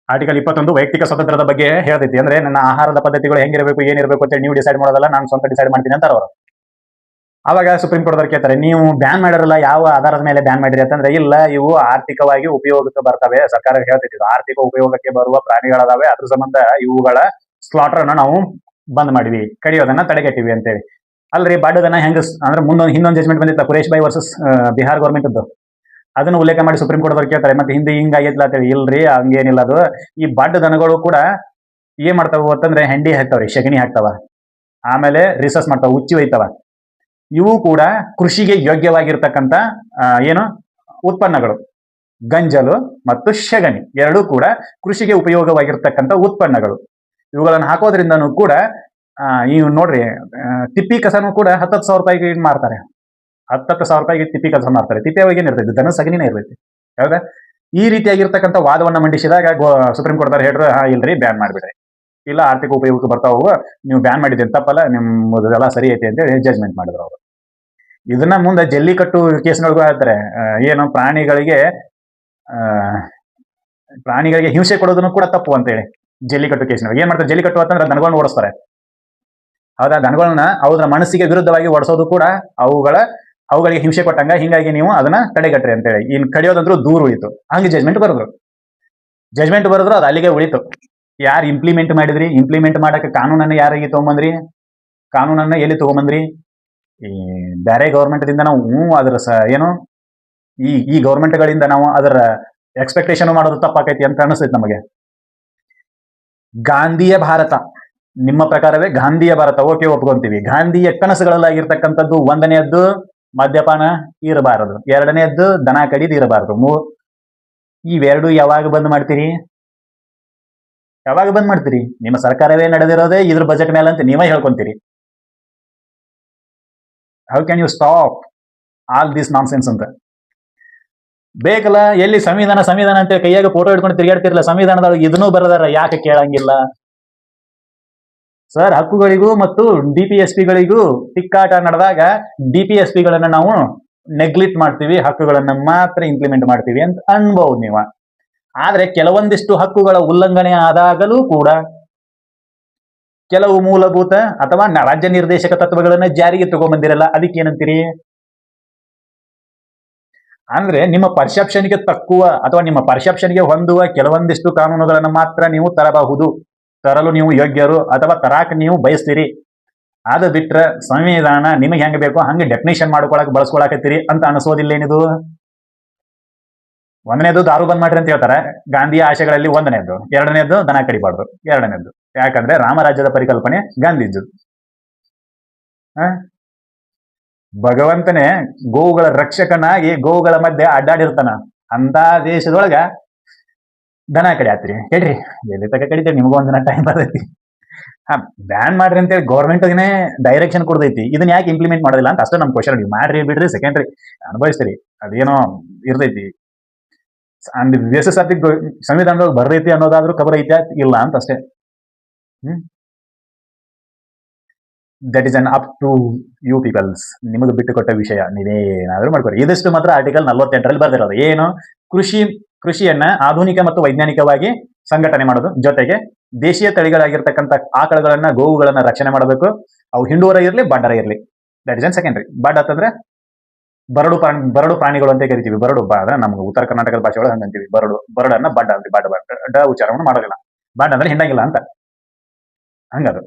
ಆರ್ಟಿಕಲ್ 21 ವೈಯಕ್ತಿಕ ಸ್ವಾತಂತ್ರ್ಯದ ಬಗ್ಗೆ ಹೇಳ್ತೈತಿ. ಅಂದ್ರೆ ನನ್ನ ಆಹಾರದ ಪದ್ಧತಿಗಳು ಹೆಂಗಿರಬೇಕು ಏನಿರಬೇಕು ಅಂತ ನೀವು ಡಿಸೈಡ್ ಮಾಡೋದಲ್ಲ, ನಾನು ಸ್ವಂತ ಡಿಸೈಡ್ ಮಾಡ್ತೀನಿ ಅಂತಾರ ಅವರು. ಅವಾಗ ಸುಪ್ರೀಂ ಕೋರ್ಟ್ ಅವ್ರು ಕೇಳ್ತಾರೆ, ನೀವು ಬ್ಯಾನ್ ಮಾಡಿರಲ್ಲ, ಯಾವ ಆಧಾರದ ಮೇಲೆ ಬ್ಯಾನ್ ಮಾಡಿರಿ ಅಂತಂದ್ರೆ, ಇಲ್ಲ ಇವು ಆರ್ಥಿಕವಾಗಿ ಉಪಯೋಗಕ್ಕೆ ಬರ್ತವೆ, ಸರ್ಕಾರ ಹೇಳ್ತೈತಿ ಆರ್ಥಿಕ ಉಪಯೋಗಕ್ಕೆ ಬರುವ ಪ್ರಾಣಿಗಳದಾವೆ, ಅದ್ರ ಸಂಬಂಧ ಇವುಗಳ ಸ್ಲಾಟರ್ ಅನ್ನ ನಾವು ಬಂದ್ ಮಾಡಿವಿ, ಕಡಿಯೋದನ್ನ ತಡೆಗಟ್ಟಿವಿ ಅಂತೇಳಿ. ಅಲ್ರಿ ಬಾಡದನ್ನ ಹೆಂಗ ಅಂದ್ರೆ ಹಿಂದೊಂದು ಜಜ್ಮೆಂಟ್ ಬಂದಿತ್ತ ಕುರೇಶ್ ಬಾಯ್ ವರ್ಸಸ್ ಬಿಹಾರ್ ಗೌರ್ಮೆಂಟ್ ಅದ್ದು, ಅದನ್ನು ಉಲ್ಲೇಖ ಮಾಡಿ ಸುಪ್ರೀಂ ಕೋರ್ಟ್ ಅವ್ರು ಕೇಳ್ತಾರೆ, ಮತ್ತೆ ಹಿಂದೆ ಹಿಂಗಾಗಿತ್ಲ ಅಂತೇಳಿ. ಇಲ್ರಿ ಹಂಗೇನಿಲ್ಲ, ಅದು ಈ ಬಡ್ ದನಗಳು ಕೂಡ ಏನ್ ಮಾಡ್ತಾವ ಅಂತಂದ್ರೆ ಹೆಂಡಿ ಹಾಕ್ತಾವ್ರಿ, ಶಗಣಿ ಹಾಕ್ತಾವ, ಆಮೇಲೆ ರಿಸರ್ಚ್ ಮಾಡ್ತಾವ, ಉಚ್ಚಿ ಒಯ್ತಾವ. ಇವು ಕೂಡ ಕೃಷಿಗೆ ಯೋಗ್ಯವಾಗಿರ್ತಕ್ಕಂಥ ಏನು ಉತ್ಪನ್ನಗಳು. ಗಂಜಲು ಮತ್ತು ಶಗಣಿ ಎರಡೂ ಕೂಡ ಕೃಷಿಗೆ ಉಪಯೋಗವಾಗಿರ್ತಕ್ಕಂಥ ಉತ್ಪನ್ನಗಳು. ಇವುಗಳನ್ನು ಹಾಕೋದ್ರಿಂದನೂ ಕೂಡ ನೀವು ನೋಡ್ರಿ, ತಿಪ್ಪಿ ಕಸನೂ ಕೂಡ 10,000 ರೂಪಾಯಿಗೆ ಮಾರ್ತಾರೆ. 10,000 ರೂಪಾಯಿಗೆ ತಿಪ್ಪಿ ಕಸ ಮಾರ್ತಾರೆ. ತಿಪ್ಪಿ ಅವಾಗ ಏನಿರ್ತೈತಿ, ದನ ಸಗಣಿನೇ ಇರ್ತೈತಿ. ಹೌದಾ? ಈ ರೀತಿಯಾಗಿರ್ತಕ್ಕಂಥ ವಾದವನ್ನ ಮಂಡಿಸಿದಾಗ ಸುಪ್ರೀಂ ಕೋರ್ಟ್ ಅವ್ರು ಹೇಳ್ರು, ಇಲ್ರಿ ಬ್ಯಾನ್ ಮಾಡ್ಬಿಡ್ರಿ, ಇಲ್ಲ ಆರ್ಥಿಕ ಉಪಯೋಗಕ್ಕೆ ಬರ್ತಾವು, ನೀವು ಬ್ಯಾನ್ ಮಾಡಿದ್ದೇನೆ ತಪ್ಪಲ್ಲ, ನಿಮ್ದೆಲ್ಲ ಸರಿ ಐತೆ ಅಂತೇಳಿ ಜಜ್ಮೆಂಟ್ ಮಾಡಿದ್ರು ಅವರು. ಇದನ್ನ ಮುಂದೆ ಜಲ್ಲಿಕಟ್ಟು ಕೇಸ್ಗಳಿಗೂ ಹೇಳ್ತಾರೆ, ಏನು ಪ್ರಾಣಿಗಳಿಗೆ ಹಿಂಸೆ ಕೊಡೋದನ್ನು ಕೂಡ ತಪ್ಪು ಅಂತೇಳಿ. ಜಲ್ಲಿಕಟ್ಟು ಕೇಸ್ನಲ್ಲಿ ಏನ್ ಮಾಡ್ತಾರೆ, ಜಲ್ಲಿಕಟ್ಟು ಅಂತಂದ್ರೆ ದನಗಳನ್ನ ಓಡಿಸ್ತಾರೆ. ಹೌದಾ? ದನಗಳನ್ನ ಅವ್ರ ಮನಸ್ಸಿಗೆ ವಿರುದ್ಧವಾಗಿ ಓಡಿಸೋದು ಕೂಡ ಅವುಗಳಿಗೆ ಹಿಂಸೆ ಕೊಟ್ಟಂಗ, ಹಿಂಗಾಗಿ ನೀವು ಅದನ್ನ ತಡೆಗಟ್ರಿ ಅಂತೇಳಿ. ಇನ್ ಕಡಿಯೋದಂದ್ರೂ ದೂರ ಉಳಿತು. ಹಂಗೆ ಜಜ್ಮೆಂಟ್ ಬರೆದ್ರು, ಅದು ಅಲ್ಲಿಗೆ ಉಳಿತು. ಯಾರು ಇಂಪ್ಲಿಮೆಂಟ್ ಮಾಡಿದ್ರಿ? ಇಂಪ್ಲಿಮೆಂಟ್ ಮಾಡಕ್ಕೆ ಕಾನೂನನ್ನ ಯಾರಿಗೆ ತಗೊಂಬಂದ್ರಿ? ಕಾನೂನನ್ನ ಎಲ್ಲಿ ತಗೊಂಬಂದ್ರಿ? ಈ ಬೇರೆ ಗೌರ್ಮೆಂಟ್ದಿಂದ ನಾವು ಅದರ ಏನು ಈ ಗೌರ್ಮೆಂಟ್ಗಳಿಂದ ನಾವು ಅದರ ಎಕ್ಸ್ಪೆಕ್ಟೇಷನ್ ಮಾಡೋದು ತಪ್ಪಾಕೈತಿ ಅಂತ ಅನಿಸ್ತೈತಿ ನಮಗೆ. ಗಾಂಧಿಯ ಭಾರತ, ನಿಮ್ಮ ಪ್ರಕಾರವೇ ಗಾಂಧಿಯ ಭಾರತ, ಓಕೆ ಒಪ್ಕೊಂತೀವಿ. ಗಾಂಧಿಯ ಕನಸುಗಳಲ್ಲಾಗಿರ್ತಕ್ಕಂಥದ್ದು, ಒಂದನೆಯದ್ದು ಮದ್ಯಪಾನ ಇರಬಾರದು, ಎರಡನೆಯದ್ದು ದನ ಕಡಿದು ಇರಬಾರದು, ಇವೆರಡು ಯಾವಾಗ ಬಂದ್ ಮಾಡ್ತೀರಿ? ನಿಮ್ಮ ಸರ್ಕಾರವೇ ನಡೆದಿರೋದೇ ಇದ್ರ ಬಜೆಟ್ ಮೇಲೆ ಅಂತ ನೀವೇ ಹೇಳ್ಕೊಂತೀರಿ. How can you stop all this nonsense ಅಂತ ಬೇಕಲ್ಲ. ಎಲ್ಲಿ ಸಂವಿಧಾನ ಅಂತ ಕೈಯಾಗ ಫೋಟೋ ಹಿಡ್ಕೊಂಡು ತಿರುಗಾಡ್ತಿರಲ್ಲ, ಸಂವಿಧಾನದೊಳಗೆ ಇದನ್ನೂ ಬರದಾರ, ಯಾಕೆ ಕೇಳಂಗಿಲ್ಲ ಸರ್? ಹಕ್ಕುಗಳಿಗೂ ಮತ್ತು DPSPಗಳಿಗೂ ತಿಕ್ಕಾಟ ನಡೆದಾಗ DPSPಗಳನ್ನ ನಾವು ನೆಗ್ಲೆಕ್ಟ್ ಮಾಡ್ತೀವಿ, ಹಕ್ಕುಗಳನ್ನ ಮಾತ್ರ ಇಂಪ್ಲಿಮೆಂಟ್ ಮಾಡ್ತೀವಿ ಅಂತ ಅನ್ಬಹುದು ನೀವು. ಆದ್ರೆ ಕೆಲವೊಂದಿಷ್ಟು ಹಕ್ಕುಗಳ ಉಲ್ಲಂಘನೆ ಆದಾಗಲೂ ಕೂಡ ಕೆಲವು ಮೂಲಭೂತ ಅಥವಾ ರಾಜ್ಯ ನಿರ್ದೇಶಕ ತತ್ವಗಳನ್ನ ಜಾರಿಗೆ ತಗೊಂಡ್ಬಂದಿರಲ್ಲ, ಅದಕ್ಕೆ ಏನಂತೀರಿ? ಅಂದ್ರೆ ನಿಮ್ಮ ಪರ್ಸೆಪ್ಷನ್ಗೆ ತಕ್ಕುವ ಅಥವಾ ನಿಮ್ಮ ಪರ್ಸೆಪ್ಷನ್ಗೆ ಹೊಂದುವ ಕೆಲವೊಂದಿಷ್ಟು ಕಾನೂನುಗಳನ್ನು ಮಾತ್ರ ನೀವು ತರಲು ನೀವು ಯೋಗ್ಯರು ಅಥವಾ ತರಾಕ್ ನೀವು ಬಯಸ್ತೀರಿ. ಅದು ಬಿಟ್ರೆ ಸಂವಿಧಾನ ನಿಮಗೆ ಹೆಂಗ್ ಬೇಕೋ ಹಂಗೆ ಡೆಫಿನೇಷನ್ ಬಳಸ್ಕೊಳಕತ್ತೀರಿ ಅಂತ ಅನಿಸೋದಿಲ್ಲೇನಿದು? ಒಂದನೇದು ದಾರು ಬಂದ್ ಮಾಡ್ರಿ ಅಂತ ಹೇಳ್ತಾರೆ, ಗಾಂಧಿಯ ಆಶಯಗಳಲ್ಲಿ ಒಂದನೇದ್ದು. ಎರಡನೇದ್ದು ದನ ಕಡಿಬಾರ್ದು, ಎರಡನೇದ್ದು. ಯಾಕಂದ್ರೆ ರಾಮರಾಜ್ಯದ ಪರಿಕಲ್ಪನೆ ಗಾಂಧೀಜಿ. ಭಗವಂತನೇ ಗೋವುಗಳ ರಕ್ಷಕನಾಗಿ ಗೋವುಗಳ ಮಧ್ಯೆ ಅಡ್ಡಾಡಿರ್ತಾನ. ಅಂತ ದೇಶದೊಳಗ ದನ ಕಡಿಯಾತ್ರಿ, ಕೇಳ್ರಿ ಎಲ್ಲಿ ತಕ ಕಡಿತೇವೆ, ನಿಮಗೂ ಒಂದಿನ ಟೈಮ್ ಬರ್ತೈತಿ. ಬ್ಯಾನ್ ಮಾಡ್ರಿ ಅಂತೇಳಿ ಗೌರ್ಮೆಂಟ್ಗೆ ಡೈರೆಕ್ಷನ್ ಕೊಡ್ತೈತಿ, ಇದನ್ನ ಯಾಕೆ ಇಂಪ್ಲಿಮೆಂಟ್ ಮಾಡೋದಿಲ್ಲ ಅಂತ ಅಷ್ಟೇ ನಮ್ ಕ್ವಶನ್. ನೀವು ಮಾಡ್ರಿ ಬಿಡ್ರಿ ಸೆಕೆಂಡ್ರಿ, ಅನುಭವಿಸ್ತೀರಿ, ಅದೇನೋ ಇರ್ತೈತಿ. ಅಂಡ್ ಬೇಸಿಸ್ ಆಫ್ ದಿ ಸಂವಿಧಾನದೊಳಗೆ ಬರ್ತೈತಿ ಅನ್ನೋದಾದ್ರೂ ಖಬರ್ ಐತಿ ಇಲ್ಲ ಅಂತ ಅಷ್ಟೇ. ದಟ್ ಈಸ್ ಅನ್ ಅಪ್ ಟು ಯು ಪೀಪಲ್ಸ್, ನಿಮಗೆ ಬಿಟ್ಟು ಕೊಟ್ಟ ವಿಷಯ, ನೀವೇನಾದ್ರೂ ಮಾಡ್ಕೊರಿ. ಇದಿಷ್ಟು ಮಾತ್ರ ಆರ್ಟಿಕಲ್ 48ರಲ್ಲಿ ಬರ್ದಿರೋದು. ಏನು? ಕೃಷಿಯನ್ನ ಆಧುನಿಕ ಮತ್ತು ವೈಜ್ಞಾನಿಕವಾಗಿ ಸಂಘಟನೆ ಮಾಡೋದು, ಜೊತೆಗೆ ದೇಶೀಯ ತಳಿಗಳಾಗಿರ್ತಕ್ಕಂಥ ಆಕಳಗಳನ್ನ ಗೋವುಗಳನ್ನ ರಕ್ಷಣೆ ಮಾಡಬೇಕು. ಅವು ಹಿಂಡುವರ ಇರಲಿ ಬಡ್ಡರ ಇರಲಿ, ದಟ್ ಇಸ್ ಅನ್ ಸೆಕೆಂಡ್ರಿ. ಬಡ್ ಅಂತಂದ್ರೆ ಬರಡು ಪ್ರಾಣಿಗಳು ಅಂತ ಕರಿತೀವಿ. ಬರಡು ಅಂದ್ರೆ ನಮ್ಗೆ ಉತ್ತರ ಕರ್ನಾಟಕದ ಭಾಷೆ ಒಳಗೆ ಹಂಗಂತೀವಿ. ಬರಡನ್ನ ಬಡ್ಡ ಅಂತೀವಿ. ಬಡ್ಡ ಉಚ್ಚಾರವನ್ನು ಮಾಡೋದಿಲ್ಲ. ಬಡ್ ಅಂದ್ರೆ ಹಿಂಡಂಗಿಲ್ಲ ಅಂತ, ಹಂಗದು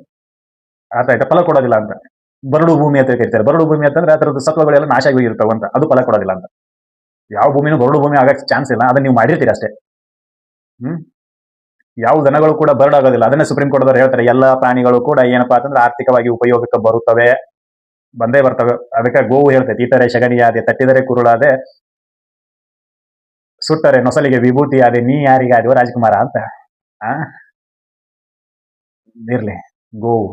ಅರ್ಥ ಆಯ್ತಾ? ಫಲ ಕೊಡೋದಿಲ್ಲ ಅಂತ. ಬರಡು ಭೂಮಿ ಅಂತ ಕರಿತಾರೆ. ಬರಡು ಭೂಮಿ ಅಂತಂದ್ರೆ ಅದರದ್ದು ಸತ್ವಗಳೆಲ್ಲ ನಾಶ ಆಗಿ ಇರ್ತಾವ ಅಂತ, ಅದು ಫಲ ಕೊಡೋದಿಲ್ಲ ಅಂತ. ಯಾವ ಭೂಮಿನೂ ಬರಡು ಭೂಮಿ ಆಗಕ್ಕೆ ಚಾನ್ಸ್ ಇಲ್ಲ, ಅದನ್ನ ನೀವು ಮಾಡಿರ್ತೀರಿ ಅಷ್ಟೇ. ಯಾವ ದನಗಳು ಕೂಡ ಬರಡ್ ಆಗೋದಿಲ್ಲ. ಅದನ್ನೇ ಸುಪ್ರೀಂ ಕೋರ್ಟ್ ಅವರು ಹೇಳ್ತಾರೆ, ಎಲ್ಲಾ ಪ್ರಾಣಿಗಳು ಕೂಡ ಏನಪ್ಪಾ ಅಂತಂದ್ರೆ ಆರ್ಥಿಕವಾಗಿ ಉಪಯೋಗಕ್ಕೆ ಬರುತ್ತವೆ, ಬಂದೇ ಬರ್ತವೆ. ಅದಕ್ಕೆ ಗೋವು ಹೇಳ್ತೈತಿ, ಈತರೆ ಶಗಣಿಯಾದೆ, ತಟ್ಟಿದರೆ ಕುರುಳಾದೆ, ಸುಟ್ಟರೆ ನೊಸಲಿಗೆ ವಿಭೂತಿ ಆದೆ, ನೀ ಯಾರಿಗಾದೆಯೋ ರಾಜಕುಮಾರ ಅಂತ. ಇರ್ಲಿ, ಗೋವು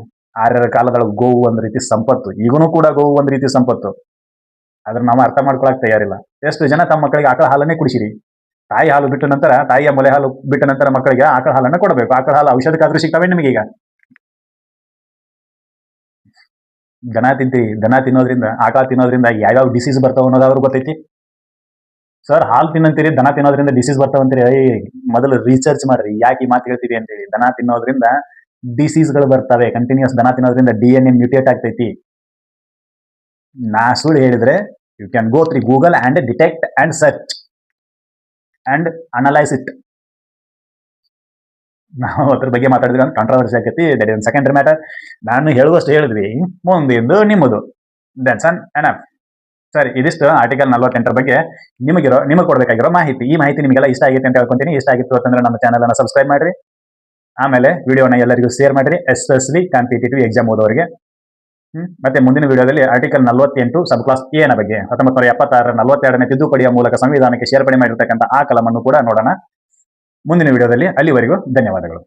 ಆರ್ಯರ ಕಾಲದೊಳಗೆ ಗೋವು ಒಂದ್ ರೀತಿ ಸಂಪತ್ತು, ಈಗೂನು ಕೂಡ ಗೋವು ಒಂದ್ ರೀತಿ ಸಂಪತ್ತು. ಆದ್ರೆ ನಾವು ಅರ್ಥ ಮಾಡ್ಕೊಳಕ್ ತಯಾರಿಲ್ಲ. ಎಷ್ಟು ಜನ ತಮ್ಮ ಮಕ್ಕಳಿಗೆ ಆಕಳ ಹಾಲನ್ನೇ ಕುಡಿಸಿರಿ. ತಾಯಿ ಹಾಲು ಬಿಟ್ಟ ನಂತರ, ತಾಯಿಯ ಮೊಲೆ ಹಾಲು ಬಿಟ್ಟ ನಂತರ ಮಕ್ಕಳಿಗೆ ಆಕಳ ಹಾಲನ್ನ ಕೊಡಬೇಕು. ಆಕಳ ಹಾಲು ಔಷಧಕ್ಕಾದ್ರೂ ಸಿಗ್ತಾವೆ ನಿಮಗೆ ಈಗ? ದನ ತಿಂತೀರಿ, ದನ ತಿನ್ನೋದ್ರಿಂದ, ಆಕಳ ತಿನ್ನೋದ್ರಿಂದ ಯಾವ್ಯಾವ ಡಿಸೀಸ್ ಬರ್ತಾವ ಅನ್ನೋದಾದ್ರು ಗೊತ್ತೈತಿ? ಸರ್ ಹಾಲು ತಿನ್ನಂತೀರಿ, ದನ ತಿನ್ನೋದ್ರಿಂದ ಡಿಸೀಸ್ ಬರ್ತಾವಂತೀರಿ. ಮೊದಲು ರಿಸರ್ಚ್ ಮಾಡ್ರಿ ಯಾಕೆ ಈ ಮಾತು ಹೇಳ್ತೀವಿ ಅಂತೇಳಿ. ದನ ತಿನ್ನೋದ್ರಿಂದ ಡಿಸೀಸ್ಗಳು ಬರ್ತವೆ. ಕಂಟಿನ್ಯೂಸ್ ದನ ತಿನ್ನೋದ್ರಿಂದ DNA ಮ್ಯೂಟೇಟ್ ಆಗ್ತೈತಿ. ನಾ ಸುಳ್ಳು ಹೇಳಿದ್ರೆ you can go through Google and detect and search and analyse it. ನಾವು ಅದ್ರ ಬಗ್ಗೆ ಮಾತಾಡಿದ್ರೆ ಒಂದು ಕಾಂಟ್ರವರ್ಸಿ ಆಕೈತಿ. That is secondary matter. ನಾನು ಹೇಳುವಷ್ಟು ಹೇಳಿದ್ವಿ, ಮುಂದಿಂದು ನಿಮ್ಮದು. That's an enough. ಸರಿ, ಇದಿಷ್ಟು ಆರ್ಟಿಕಲ್ 48 ಬಗ್ಗೆ ನಿಮಗೆ ಕೊಡಬೇಕಾಗಿರೋ ಮಾಹಿತಿ. ಈ ಮಾಹಿತಿ ನಿಮಗೆಲ್ಲ ಇಷ್ಟ ಆಗೈತೆ ಅಂತ ಹೇಳ್ಕೊಂತೀನಿ. ಇಷ್ಟ ಆಗಿತ್ತು ಅಂತಂದ್ರೆ ನಮ್ಮ ಚಾನಲ್ ಅನ್ನು ಸಬ್ಸ್ಕ್ರೈಬ್ ಮಾಡ್ರಿ. ಆಮೇಲೆ ವಿಡಿಯೋನ ಎಲ್ಲರಿಗೂ ಶೇರ್ ಮಾಡ್ರಿ, ಎಸ್ಪೆಷಲಿ ಕಾಂಪಿಟೇಟಿವ್ ಎಕ್ಸಾಮ್ ಓದೋರಿಗೆ. ಮತ್ತೆ ಮುಂದಿನ ವಿಡಿಯೋದಲ್ಲಿ ಆರ್ಟಿಕಲ್ 48 ಸಬ್ ಕ್ಲಾಸ್ ಎ ನ ಬಗ್ಗೆ 1976 42ನೇ ತಿದ್ದುಪಡಿಯ ಮೂಲಕ ಸಂವಿಧಾನಕ್ಕೆ ಸೇರ್ಪಡೆ ಮಾಡಿರ್ತಕ್ಕಂಥ ಆ ಕಲಮನ್ನು ಕೂಡ ನೋಡೋಣ ಮುಂದಿನ ವಿಡಿಯೋದಲ್ಲಿ. ಅಲ್ಲಿವರೆಗೂ ಧನ್ಯವಾದಗಳು.